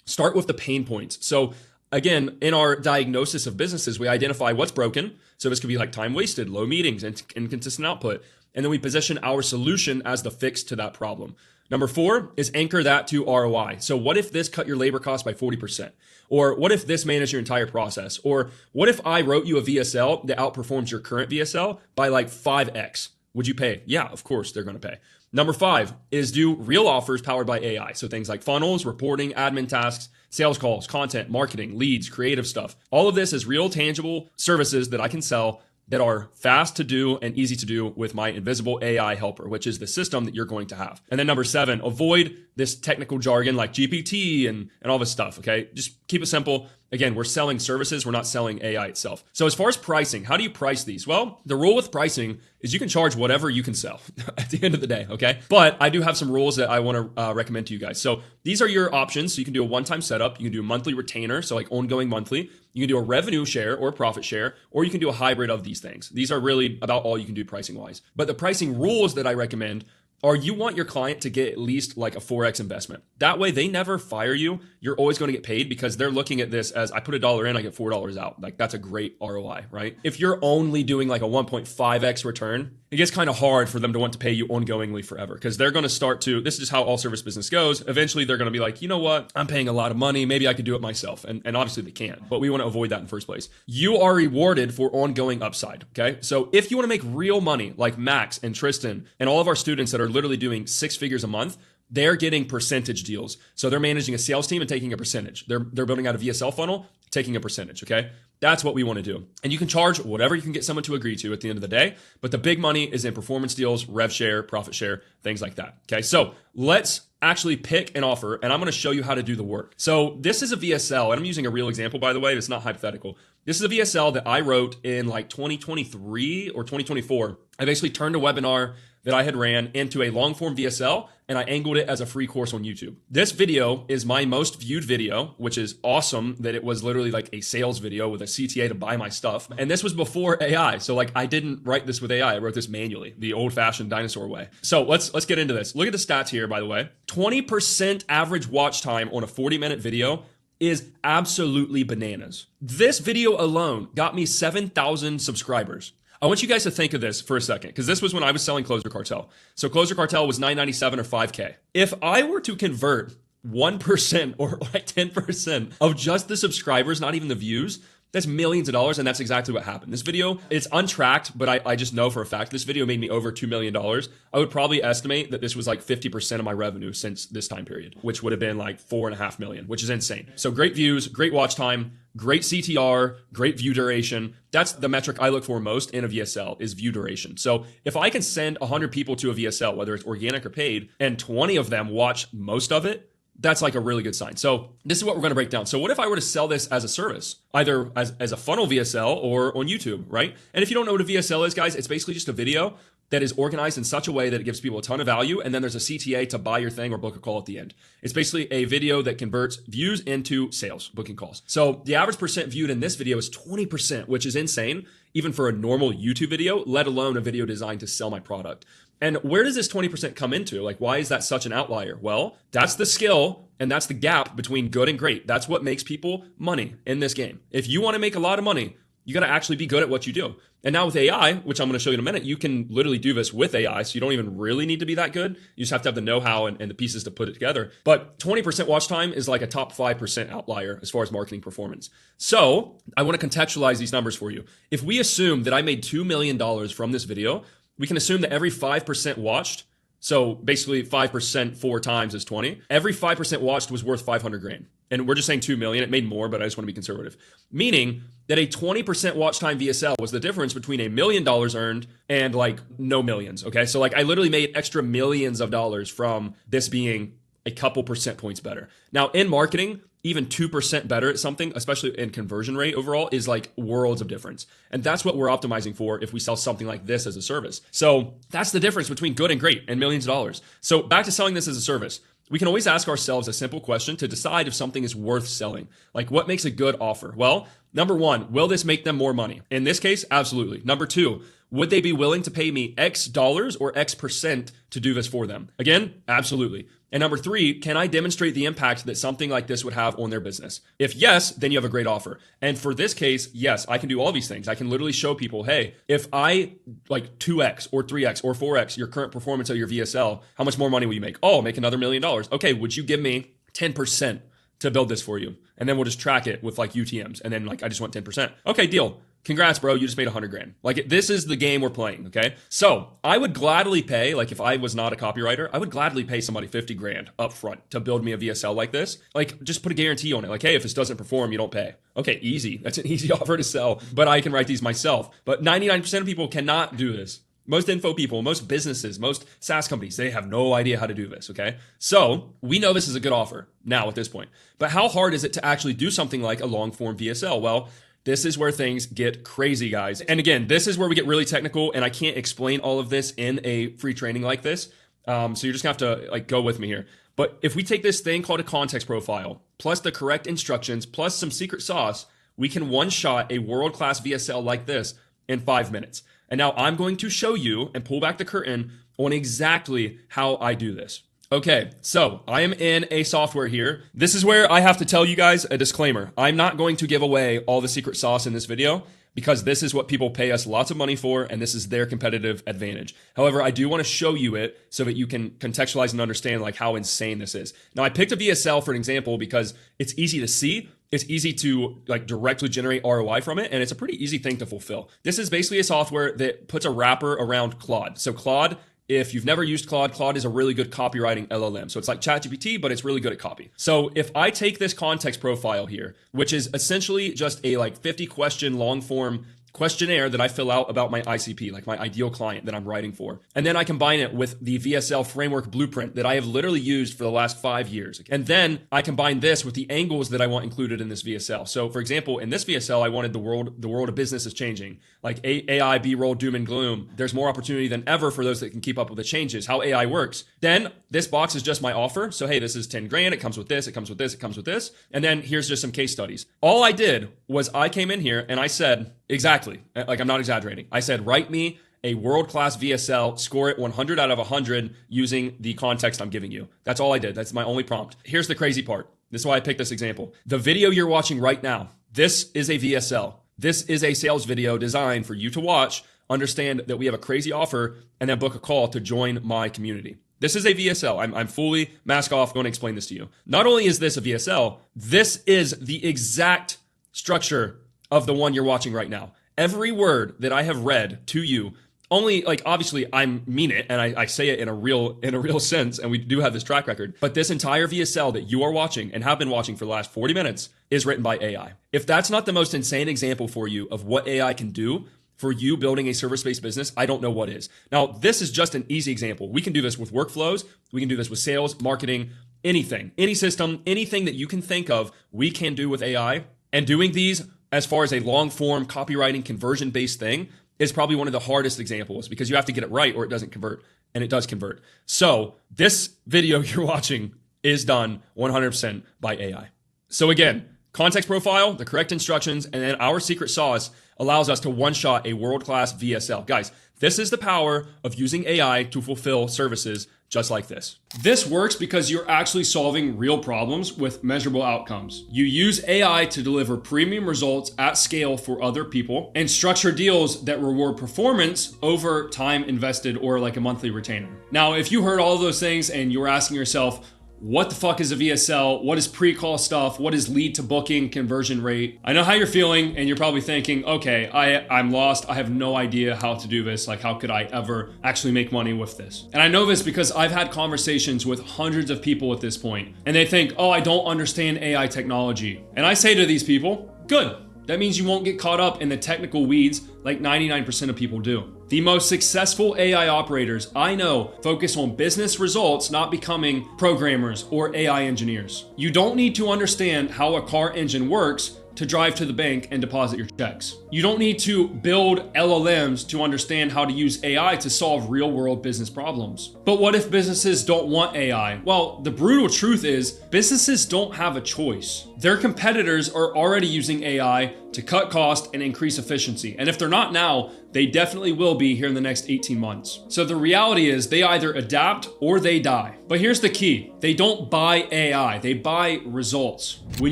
Start with the pain points. So again, in our diagnosis of businesses, we identify what's broken. So this could be like time wasted, low meetings, and inconsistent output. And then we position our solution as the fix to that problem. Number 4 is anchor that to ROI. So what if this cut your labor cost by 40%? Or what if this managed your entire process? Or what if I wrote you a VSL that outperforms your current VSL by like 5x? Would you pay? Yeah, of course they're going to pay. Number 5 is do real offers powered by AI. So things like funnels, reporting, admin tasks, sales calls, content, marketing, leads, creative stuff. All of this is real tangible services that I can sell that are fast to do and easy to do with my invisible AI helper, which is the system that you're going to have. And then number 7, avoid this technical jargon like GPT and all this stuff, okay? Just keep it simple. Again, we're selling services. We're not selling AI itself. So as far as pricing, how do you price these? Well, the rule with pricing is you can charge whatever you can sell at the end of the day, okay? But I do have some rules that I want to recommend to you guys. So these are your options. So you can do a one-time setup. You can do a monthly retainer, so like ongoing monthly. You can do a revenue share or a profit share, or you can do a hybrid of these things. These are really about all you can do pricing-wise. But the pricing rules that I recommend are you want your client to get at least like a 4x investment. That way they never fire you. You're always going to get paid because they're looking at this as I put $1 in, I get $4 out. Like that's a great ROI, right? If you're only doing like a 1.5x return, it gets kind of hard for them to want to pay you ongoingly forever because they're going to start to, this is just how all service business goes. Eventually they're going to be like, you know what? I'm paying a lot of money. Maybe I could do it myself. And obviously they can't, but we want to avoid that in the first place. You are rewarded for ongoing upside. Okay. So if you want to make real money like Max and Tristan and all of our students that are literally doing 6 figures a month, they're getting percentage deals. So they're managing a sales team and taking a percentage. They're building out a VSL funnel, taking a percentage, okay? That's what we want to do. And you can charge whatever you can get someone to agree to at the end of the day, but the big money is in performance deals, rev share, profit share, things like that, okay? So let's actually pick an offer, and I'm going to show you how to do the work. So this is a VSL, and I'm using a real example, by the way. It's not hypothetical. This is a VSL that I wrote in like 2023 or 2024. I basically turned a webinar that I had ran into a long form VSL and I angled it as a free course on YouTube. This video is my most viewed video, which is awesome that it was literally like a sales video with a CTA to buy my stuff. And this was before AI. So like I didn't write this with AI. I wrote this manually, the old fashioned dinosaur way. So let's get into this. Look at the stats here, by the way. 20% average watch time on a 40-minute video is absolutely bananas. This video alone got me 7,000 subscribers. I want you guys to think of this for a second, because this was when I was selling Closer Cartel. So Closer Cartel was $9.97 or $5K. If I were to convert 1% or like 10% of just the subscribers, not even the views, that's millions of dollars, and that's exactly what happened. This video, it's untracked, but I just know for a fact this video made me over $2 million. I would probably estimate that this was like 50% of my revenue since this time period, which would have been like 4.5 million, which is insane. So great views, great watch time, great CTR, great view duration. That's the metric I look for most in a VSL is view duration. So if I can send 100 people to a VSL, whether it's organic or paid, and 20 of them watch most of it, that's like a really good sign. So this is what we're going to break down. So what if I were to sell this as a service, either as a funnel VSL or on YouTube, right? And if you don't know what a VSL is, guys, it's basically just a video that is organized in such a way that it gives people a ton of value. And then there's a CTA to buy your thing or book a call at the end. It's basically a video that converts views into sales, booking calls. So the average percent viewed in this video is 20%, which is insane, even for a normal YouTube video, let alone a video designed to sell my product. And where does this 20% come into? Like, why is that such an outlier? Well, that's the skill and that's the gap between good and great. That's what makes people money in this game. If you want to make a lot of money, you got to actually be good at what you do. And now with AI, which I'm going to show you in a minute, you can literally do this with AI. So you don't even really need to be that good. You just have to have the know-how and the pieces to put it together. But 20% watch time is like a top 5% outlier as far as marketing performance. So I want to contextualize these numbers for you. If we assume that I made $2 million from this video, we can assume that every 5% watched, so basically 5% 4 times is 20. Every 5% watched was worth 500 grand. And we're just saying 2 million. It made more, but I just want to be conservative. Meaning that a 20% watch time VSL was the difference between $1 million earned and like no millions. Okay. So like I literally made extra millions of dollars from this being a couple percent points better. Now in marketing, even 2% better at something, especially in conversion rate overall, is like worlds of difference. And that's what we're optimizing for if we sell something like this as a service. So that's the difference between good and great and millions of dollars. So back to selling this as a service. We can always ask ourselves a simple question to decide if something is worth selling. Like, what makes a good offer? Well, number one, will this make them more money? In this case, absolutely. Number two, would they be willing to pay me X dollars or X percent to do this for them? Again, absolutely. And number three, can I demonstrate the impact that something like this would have on their business? If yes, then you have a great offer. And for this case, yes, I can do all these things. I can literally show people, hey, if I like 2X or 3X or 4X your current performance of your VSL, how much more money will you make? Oh, make another $1 million. Okay, would you give me 10% to build this for you? And then we'll just track it with like UTMs. And then like, I just want 10%. Okay, deal. Congrats, bro. You just made 100 grand. Like this is the game we're playing. Okay. So I would gladly pay, like if I was not a copywriter, I would gladly pay somebody 50 grand up front to build me a VSL like this. Like just put a guarantee on it. Like, hey, if this doesn't perform, you don't pay. Okay. Easy. That's an easy offer to sell, but I can write these myself. But 99% of people cannot do this. Most info people, most businesses, most SaaS companies, they have no idea how to do this, okay? So we know this is a good offer now at this point. But how hard is it to actually do something like a long form VSL? Well, this is where things get crazy, guys. And again, this is where we get really technical, and I can't explain all of this in a free training like this. So you're just gonna have to like go with me here. But if we take this thing called a context profile, plus the correct instructions, plus some secret sauce, we can one-shot a world-class VSL like this in 5 minutes. And now I'm going to show you and pull back the curtain on exactly how I do this. Okay, so I am in a software here. This is where I have to tell you guys a disclaimer. I'm not going to give away all the secret sauce in this video because this is what people pay us lots of money for and this is their competitive advantage. However, I do want to show you it so that you can contextualize and understand like how insane this is. Now I picked a VSL for an example because it's easy to see. It's easy to like directly generate ROI from it, and it's a pretty easy thing to fulfill. This is basically a software that puts a wrapper around Claude. So Claude, if you've never used Claude, Claude is a really good copywriting LLM. So it's like ChatGPT, but it's really good at copy. So if I take this context profile here, which is essentially just a like 50 question long form questionnaire that I fill out about my ICP, like my ideal client that I'm writing for. And then I combine it with the VSL framework blueprint that I have literally used for the last 5 years. And then I combine this with the angles that I want included in this VSL. So for example, in this VSL, I wanted the world of business is changing. Like AI, B-roll, doom and gloom. There's more opportunity than ever for those that can keep up with the changes, how AI works. Then this box is just my offer. So hey, this is 10 grand. It comes with this, it comes with this, it comes with this. And then here's just some case studies. All I did was I came in here and I said, exactly. Like I'm not exaggerating. I said, write me a world-class VSL, score it 100 out of 100 using the context I'm giving you. That's all I did. That's my only prompt. Here's the crazy part. This is why I picked this example. The video you're watching right now, this is a VSL. This is a sales video designed for you to watch, understand that we have a crazy offer, and then book a call to join my community. This is a VSL. I'm fully mask off going to explain this to you. Not only is this a VSL, this is the exact structure of the one you're watching right now. Every word that I have read to you, only like obviously I mean it and I say it in a real sense, and we do have this track record, but this entire VSL that you are watching and have been watching for the last 40 minutes is written by AI. If that's not the most insane example for you of what AI can do for you building a service-based business, I don't know what is. Now, this is just an easy example. We can do this with workflows. We can do this with sales, marketing, anything, any system, anything that you can think of, we can do with AI. And doing these as far as a long-form copywriting conversion-based thing is probably one of the hardest examples because you have to get it right or it doesn't convert, and it does convert. So this video you're watching is done 100% by AI. So again, context profile, the correct instructions, and then our secret sauce allows us to one-shot a world-class VSL. Guys, this is the power of using AI to fulfill services just like this. This works because you're actually solving real problems with measurable outcomes. You use AI to deliver premium results at scale for other people and structure deals that reward performance over time invested or like a monthly retainer. Now, if you heard all of those things and you're asking yourself, what the fuck is a VSL? What is pre-call stuff? What is lead to booking conversion rate? I know how you're feeling, and you're probably thinking, okay, I'm lost. I have no idea how to do this. Like, how could I ever actually make money with this? And I know this because I've had conversations with hundreds of people at this point, and they think, oh, I don't understand AI technology. And I say to these people, good. That means you won't get caught up in the technical weeds like 99% of people do. The most successful AI operators I know focus on business results, not becoming programmers or AI engineers. You don't need to understand how a car engine works to drive to the bank and deposit your checks. You don't need to build LLMs to understand how to use AI to solve real-world business problems. But what if businesses don't want AI? Well, the brutal truth is businesses don't have a choice. Their competitors are already using AI to cut cost and increase efficiency. And if they're not now, they definitely will be here in the next 18 months. So the reality is they either adapt or they die. But here's the key. They don't buy AI, they buy results. When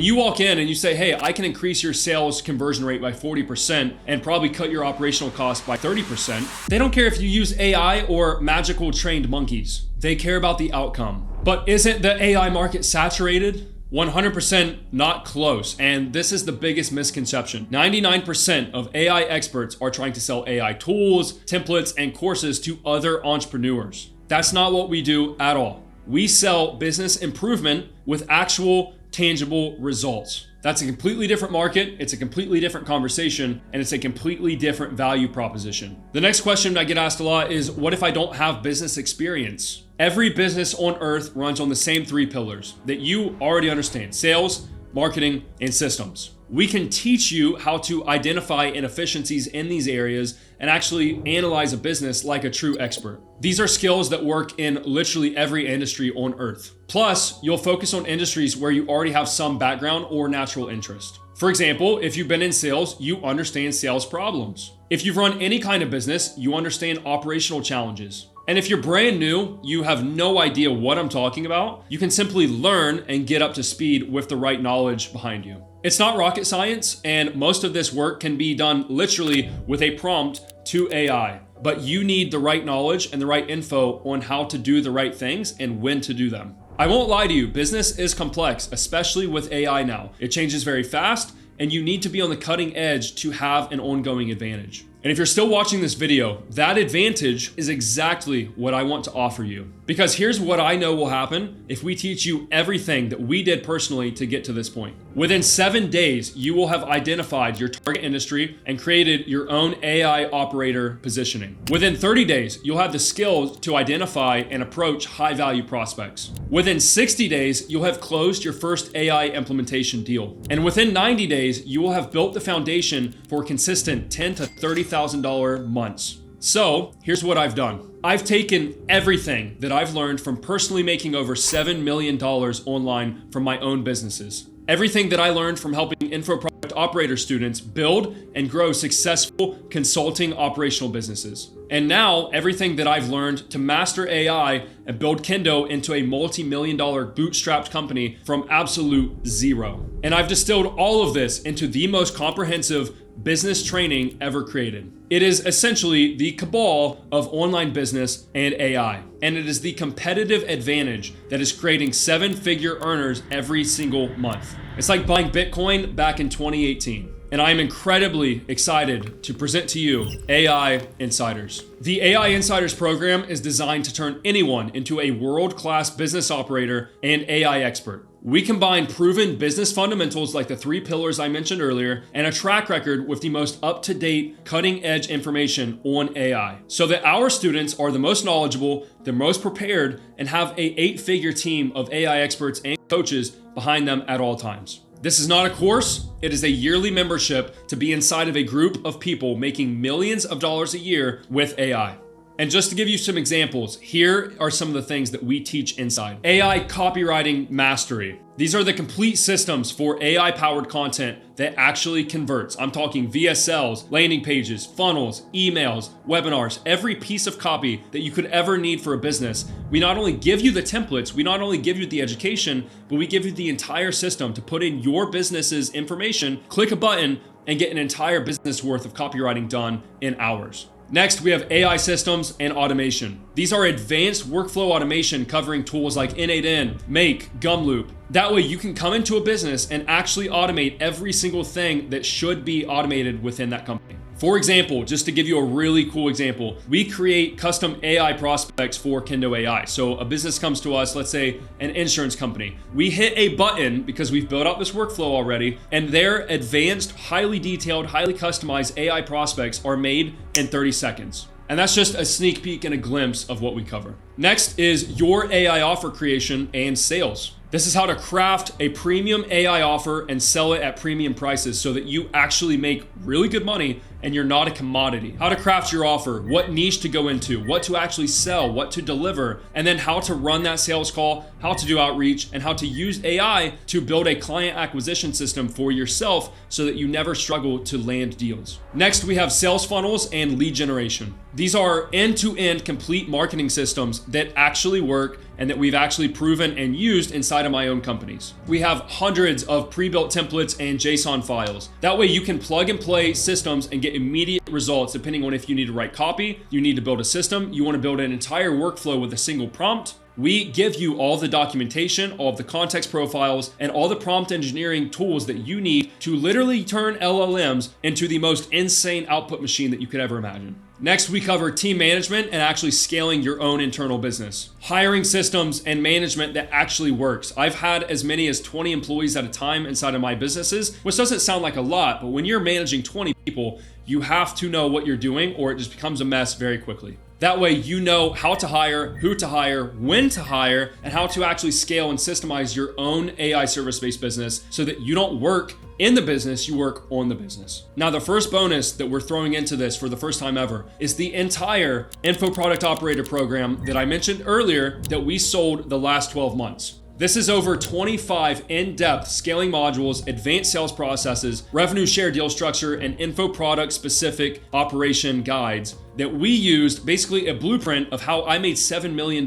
you walk in and you say, hey, I can increase your sales conversion rate by 40% and probably cut your operational costs by 30%, they don't care if you use AI or magical trained monkeys. They care about the outcome. But isn't the AI market saturated? 100% not close, and this is the biggest misconception. 99% of AI experts are trying to sell AI tools, templates, and courses to other entrepreneurs. That's not what we do at all. We sell business improvement with actual tangible results. That's a completely different market, it's a completely different conversation, and it's a completely different value proposition. The next question I get asked a lot is, what if I don't have business experience? Every business on earth runs on the same three pillars that you already understand: sales, marketing, and systems. We can teach you how to identify inefficiencies in these areas and actually analyze a business like a true expert. These are skills that work in literally every industry on earth. Plus, you'll focus on industries where you already have some background or natural interest. For example, if you've been in sales, you understand sales problems. If you've run any kind of business, you understand operational challenges. And if you're brand new, you have no idea what I'm talking about, you can simply learn and get up to speed with the right knowledge behind you. It's not rocket science, and most of this work can be done literally with a prompt to AI. But you need the right knowledge and the right info on how to do the right things and when to do them. I won't lie to you, business is complex, especially with AI now. It changes very fast, and you need to be on the cutting edge to have an ongoing advantage. And if you're still watching this video, that advantage is exactly what I want to offer you. Because here's what I know will happen if we teach you everything that we did personally to get to this point. Within 7 days, you will have identified your target industry and created your own AI operator positioning. Within 30 days, you'll have the skills to identify and approach high-value prospects. Within 60 days, you'll have closed your first AI implementation deal. And within 90 days, you will have built the foundation for consistent $10,000 to $30,000 months. So here's what I've done. I've taken everything that I've learned from personally making over $7 million online from my own businesses. Everything that I learned from helping info product operator students build and grow successful consulting operational businesses. And now everything that I've learned to master AI and build Kendo into a multi-million-dollar bootstrapped company from absolute zero. And I've distilled all of this into the most comprehensive business training ever created. It is essentially the cabal of online business and AI. And it is the competitive advantage that is creating seven-figure earners every single month. It's like buying Bitcoin back in 2018. And I am incredibly excited to present to you AI Insiders. The AI Insiders program is designed to turn anyone into a world-class business operator and AI expert. We combine proven business fundamentals like the 3 pillars I mentioned earlier and a track record with the most up-to-date, cutting-edge information on AI so that our students are the most knowledgeable, the most prepared, and have a 8-figure team of AI experts and coaches behind them at all times. This is not a course, it is a yearly membership to be inside of a group of people making millions of dollars a year with AI. And just to give you some examples, here are some of the things that we teach inside. AI copywriting mastery. These are the complete systems for AI-powered content that actually converts. I'm talking VSLs, landing pages, funnels, emails, webinars, every piece of copy that you could ever need for a business. We not only give you the templates, we not only give you the education, but we give you the entire system to put in your business's information, click a button, and get an entire business worth of copywriting done in hours. Next, we have AI systems and automation. These are advanced workflow automation covering tools like N8N, Make, Gumloop. That way you can come into a business and actually automate every single thing that should be automated within that company. For example, just to give you a really cool example, we create custom AI prospects for Kendo AI. So a business comes to us, let's say an insurance company. We hit a button because we've built out this workflow already, and their advanced, highly detailed, highly customized AI prospects are made in 30 seconds. And that's just a sneak peek and a glimpse of what we cover. Next is your AI offer creation and sales. This is how to craft a premium AI offer and sell it at premium prices so that you actually make really good money and you're not a commodity. How to craft your offer, what niche to go into, what to actually sell, what to deliver, and then how to run that sales call, how to do outreach, and how to use AI to build a client acquisition system for yourself so that you never struggle to land deals. Next, we have sales funnels and lead generation. These are end-to-end complete marketing systems that actually work and that we've actually proven and used inside of my own companies. We have hundreds of pre-built templates and JSON files. That way you can plug and play systems and get immediate results depending on if you need to write copy, you need to build a system, you want to build an entire workflow with a single prompt. We give you all the documentation, all of the context profiles, and all the prompt engineering tools that you need to literally turn LLMs into the most insane output machine that you could ever imagine. Next, we cover team management and actually scaling your own internal business. Hiring systems and management that actually works. I've had as many as 20 employees at a time inside of my businesses, which doesn't sound like a lot, but when you're managing 20 people, you have to know what you're doing or it just becomes a mess very quickly. That way you know how to hire, who to hire, when to hire, and how to actually scale and systemize your own AI service-based business so that you don't work in the business, you work on the business. Now, the first bonus that we're throwing into this for the first time ever is the entire Info Product Operator program that I mentioned earlier that we sold the last 12 months. This is over 25 in-depth scaling modules, advanced sales processes, revenue share deal structure, and info product specific operation guides that we used, basically a blueprint of how I made $7 million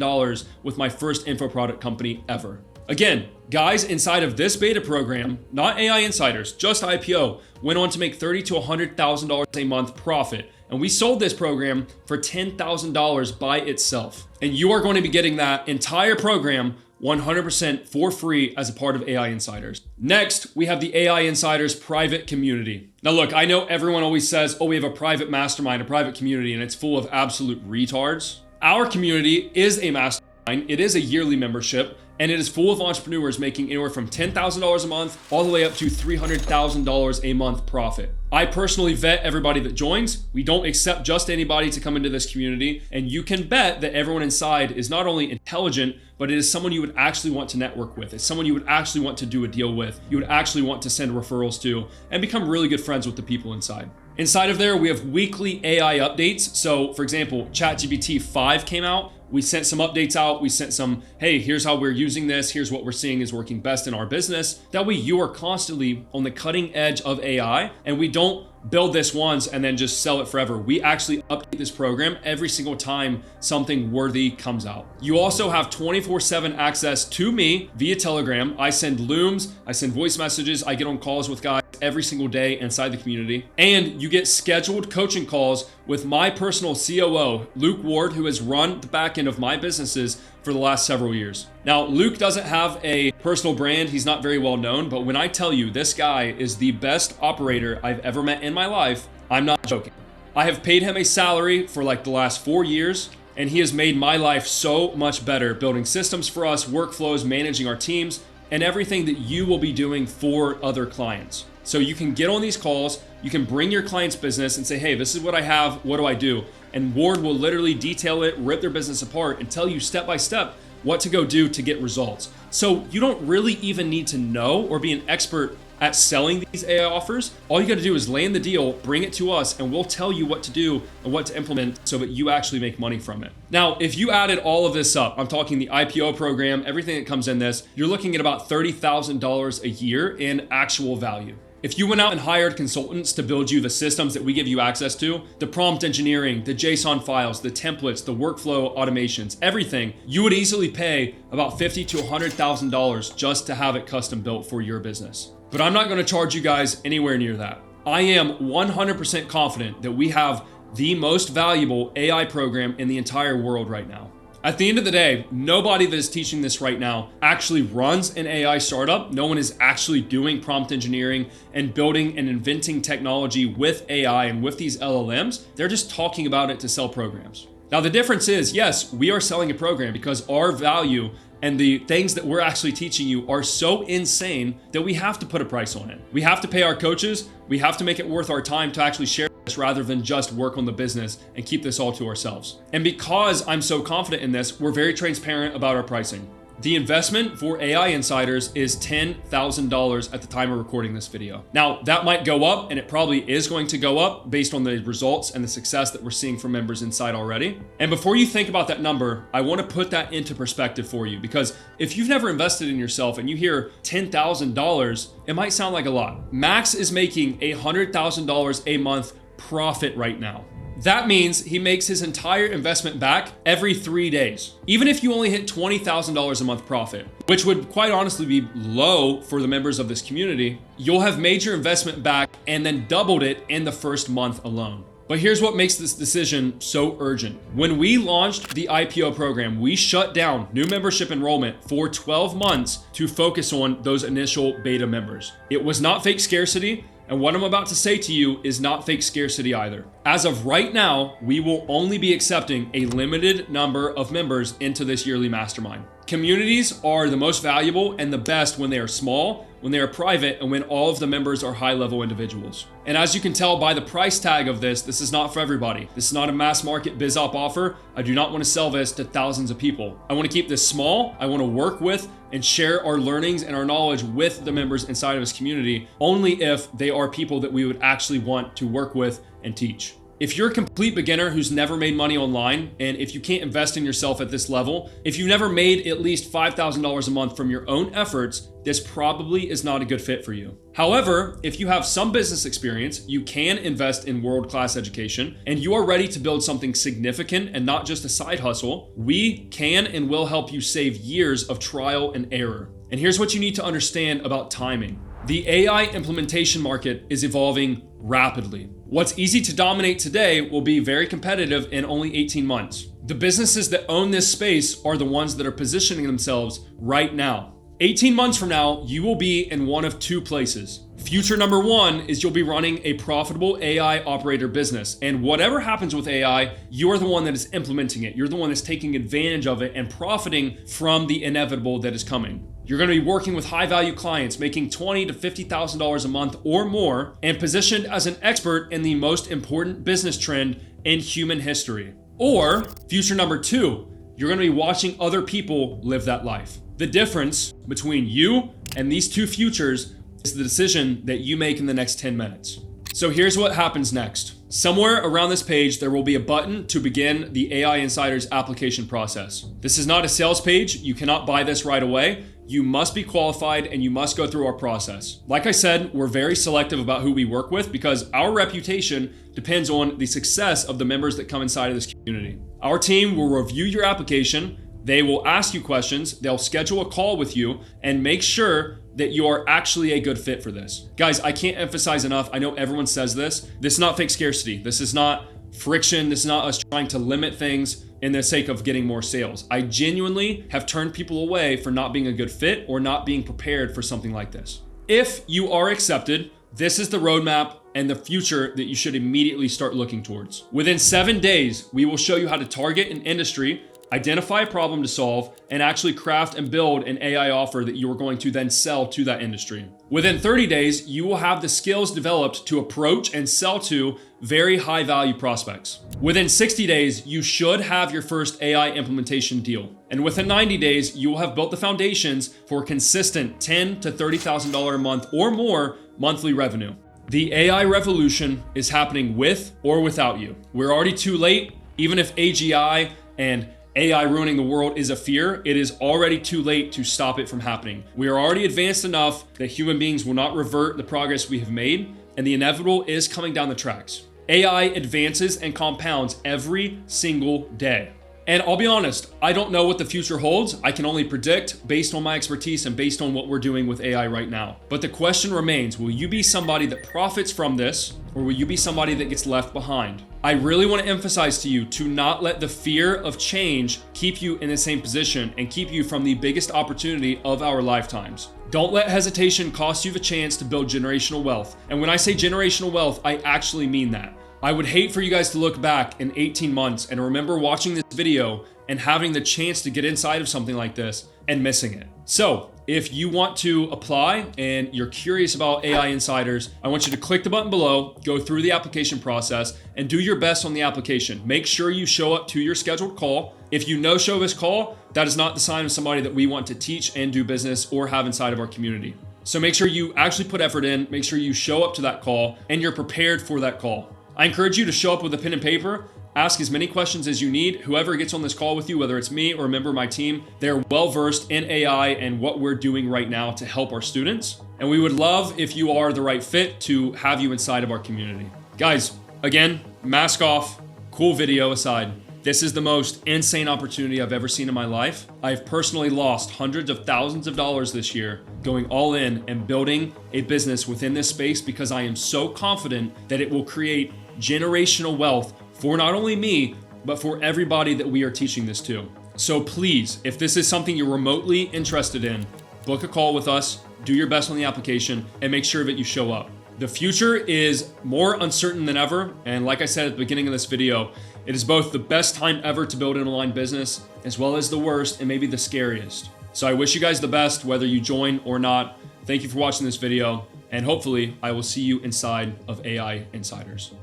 with my first info product company ever. Again, guys inside of this beta program, not AI Insiders, just IPO, went on to make $30,000 to $100,000 a month profit. And we sold this program for $10,000 by itself. And you are going to be getting that entire program 100% for free as a part of AI Insiders. Next, we have the AI Insiders private community. Now look, I know everyone always says, oh, we have a private mastermind, a private community, and it's full of absolute retards. Our community is a mastermind. It is a yearly membership, and it is full of entrepreneurs making anywhere from $10,000 a month all the way up to $300,000 a month profit. I personally vet everybody that joins. We don't accept just anybody to come into this community, and you can bet that everyone inside is not only intelligent, but it is someone you would actually want to network with. It's someone you would actually want to do a deal with. You would actually want to send referrals to and become really good friends with the people inside. Inside of there, we have weekly AI updates. So for example, ChatGPT 5 came out. We sent some updates out. We sent some, hey, here's how we're using this. Here's what we're seeing is working best in our business. That way you are constantly on the cutting edge of AI, and we don't build this once and then just sell it forever. We actually update this program every single time something worthy comes out. You also have 24/7 access to me via Telegram. I send Looms, I send voice messages, I get on calls with guys every single day inside the community. And you get scheduled coaching calls with my personal COO, Luke Ward, who has run the back end of my businesses for the last several years. Now, Luke doesn't have a personal brand. He's not very well known, but when I tell you this guy is the best operator I've ever met in my life, I'm not joking. I have paid him a salary for like the last 4 years, and he has made my life so much better, building systems for us, workflows, managing our teams, and everything that you will be doing for other clients. So you can get on these calls, you can bring your client's business and say, hey, this is what I have, what do I do? And Ward will literally detail it, rip their business apart, and tell you step by step what to go do to get results. So you don't really even need to know or be an expert at selling these AI offers. All you got to do is land the deal, bring it to us, and we'll tell you what to do and what to implement so that you actually make money from it. Now, if you added all of this up, I'm talking the IPO program, everything that comes in this, you're looking at about $30,000 a year in actual value. If you went out and hired consultants to build you the systems that we give you access to, the prompt engineering, the JSON files, the templates, the workflow automations, everything, you would easily pay about $50,000 to $100,000 just to have it custom built for your business. But I'm not going to charge you guys anywhere near that. I am 100% confident that we have the most valuable AI program in the entire world right now. At the end of the day, nobody that is teaching this right now actually runs an AI startup. No one is actually doing prompt engineering and building and inventing technology with AI and with these LLMs. They're just talking about it to sell programs. Now, the difference is, yes, we are selling a program because our value and the things that we're actually teaching you are so insane that we have to put a price on it. We have to pay our coaches. We have to make it worth our time to actually share this rather than just work on the business and keep this all to ourselves. And because I'm so confident in this, we're very transparent about our pricing. The investment for AI insiders is $10,000 at the time of recording this video. Now, that might go up, and it probably is going to go up based on the results and the success that we're seeing from members inside already. And before you think about that number, I want to put that into perspective for you, because if you've never invested in yourself and you hear $10,000, it might sound like a lot. Max is making $100,000 a month profit right now. That means he makes his entire investment back every 3 days. Even if you only hit $20,000 a month profit, which would quite honestly be low for the members of this community, you'll have made your investment back and then doubled it in the first month alone. But here's what makes this decision so urgent. When we launched the IPO program, we shut down new membership enrollment for 12 months to focus on those initial beta members. It was not fake scarcity. And what I'm about to say to you is not fake scarcity either. As of right now, we will only be accepting a limited number of members into this yearly mastermind. Communities are the most valuable and the best when they are small, when they are private, and when all of the members are high-level individuals. And as you can tell by the price tag of this, this is not for everybody. This is not a mass market biz op offer. I do not want to sell this to thousands of people. I want to keep this small. I want to work with and share our learnings and our knowledge with the members inside of this community, only if they are people that we would actually want to work with and teach. If you're a complete beginner who's never made money online, and if you can't invest in yourself at this level, if you've never made at least $5,000 a month from your own efforts, this probably is not a good fit for you. However, if you have some business experience, you can invest in world-class education, and you are ready to build something significant and not just a side hustle, we can and will help you save years of trial and error. And here's what you need to understand about timing. The AI implementation market is evolving rapidly. What's easy to dominate today will be very competitive in only 18 months. The businesses that own this space are the ones that are positioning themselves right now. 18 months from now, you will be in one of two places. Future number one is you'll be running a profitable AI operator business. And whatever happens with AI, you're the one that is implementing it. You're the one that's taking advantage of it and profiting from the inevitable that is coming. You're going to be working with high-value clients, making $20,000 to $50,000 a month or more, and positioned as an expert in the most important business trend in human history. Or future number two, you're going to be watching other people live that life. The difference between you and these two futures is the decision that you make in the next 10 minutes. So here's what happens next. Somewhere around this page, there will be a button to begin the AI Insiders application process. This is not a sales page. You cannot buy this right away. You must be qualified and you must go through our process. Like I said, we're very selective about who we work with because our reputation depends on the success of the members that come inside of this community. Our team will review your application. They will ask you questions. They'll schedule a call with you and make sure that you are actually a good fit for this. Guys, I can't emphasize enough. I know everyone says this. This is not fake scarcity. This is not friction. This is not us trying to limit things in the sake of getting more sales. I genuinely have turned people away for not being a good fit or not being prepared for something like this. If you are accepted, this is the roadmap and the future that you should immediately start looking towards. Within 7 days, we will show you how to target an industry, identify a problem to solve, and actually craft and build an AI offer that you are going to then sell to that industry. Within 30 days, you will have the skills developed to approach and sell to very high value prospects. Within 60 days, you should have your first AI implementation deal. And within 90 days, you will have built the foundations for consistent $10,000 to $30,000 a month or more monthly revenue. The AI revolution is happening with or without you. We're already too late. Even if AGI and AI ruining the world is a fear, it is already too late to stop it from happening. We are already advanced enough that human beings will not revert the progress we have made, and the inevitable is coming down the tracks. AI advances and compounds every single day. And I'll be honest, I don't know what the future holds. I can only predict based on my expertise and based on what we're doing with AI right now. But the question remains, will you be somebody that profits from this, or will you be somebody that gets left behind? I really want to emphasize to you to not let the fear of change keep you in the same position and keep you from the biggest opportunity of our lifetimes. Don't let hesitation cost you the chance to build generational wealth. And when I say generational wealth, I actually mean that. I would hate for you guys to look back in 18 months and remember watching this video and having the chance to get inside of something like this and missing it. So if you want to apply and you're curious about AI Insiders, I want you to click the button below, go through the application process, and do your best on the application. Make sure you show up to your scheduled call. If you no-show this call, that is not the sign of somebody that we want to teach and do business or have inside of our community. So make sure you actually put effort in, make sure you show up to that call, and you're prepared for that call. I encourage you to show up with a pen and paper, ask as many questions as you need. Whoever gets on this call with you, whether it's me or a member of my team, they're well-versed in AI and what we're doing right now to help our students. And we would love if you are the right fit to have you inside of our community. Guys, again, mask off, cool video aside. This is the most insane opportunity I've ever seen in my life. I've personally lost hundreds of thousands of dollars this year going all in and building a business within this space because I am so confident that it will create generational wealth for not only me, but for everybody that we are teaching this to. So please, if this is something you're remotely interested in, book a call with us, do your best on the application, and make sure that you show up. The future is more uncertain than ever, and like I said at the beginning of this video, it is both the best time ever to build an online business, as well as the worst and maybe the scariest. So I wish you guys the best, whether you join or not. Thank you for watching this video, and hopefully I will see you inside of AI Insiders.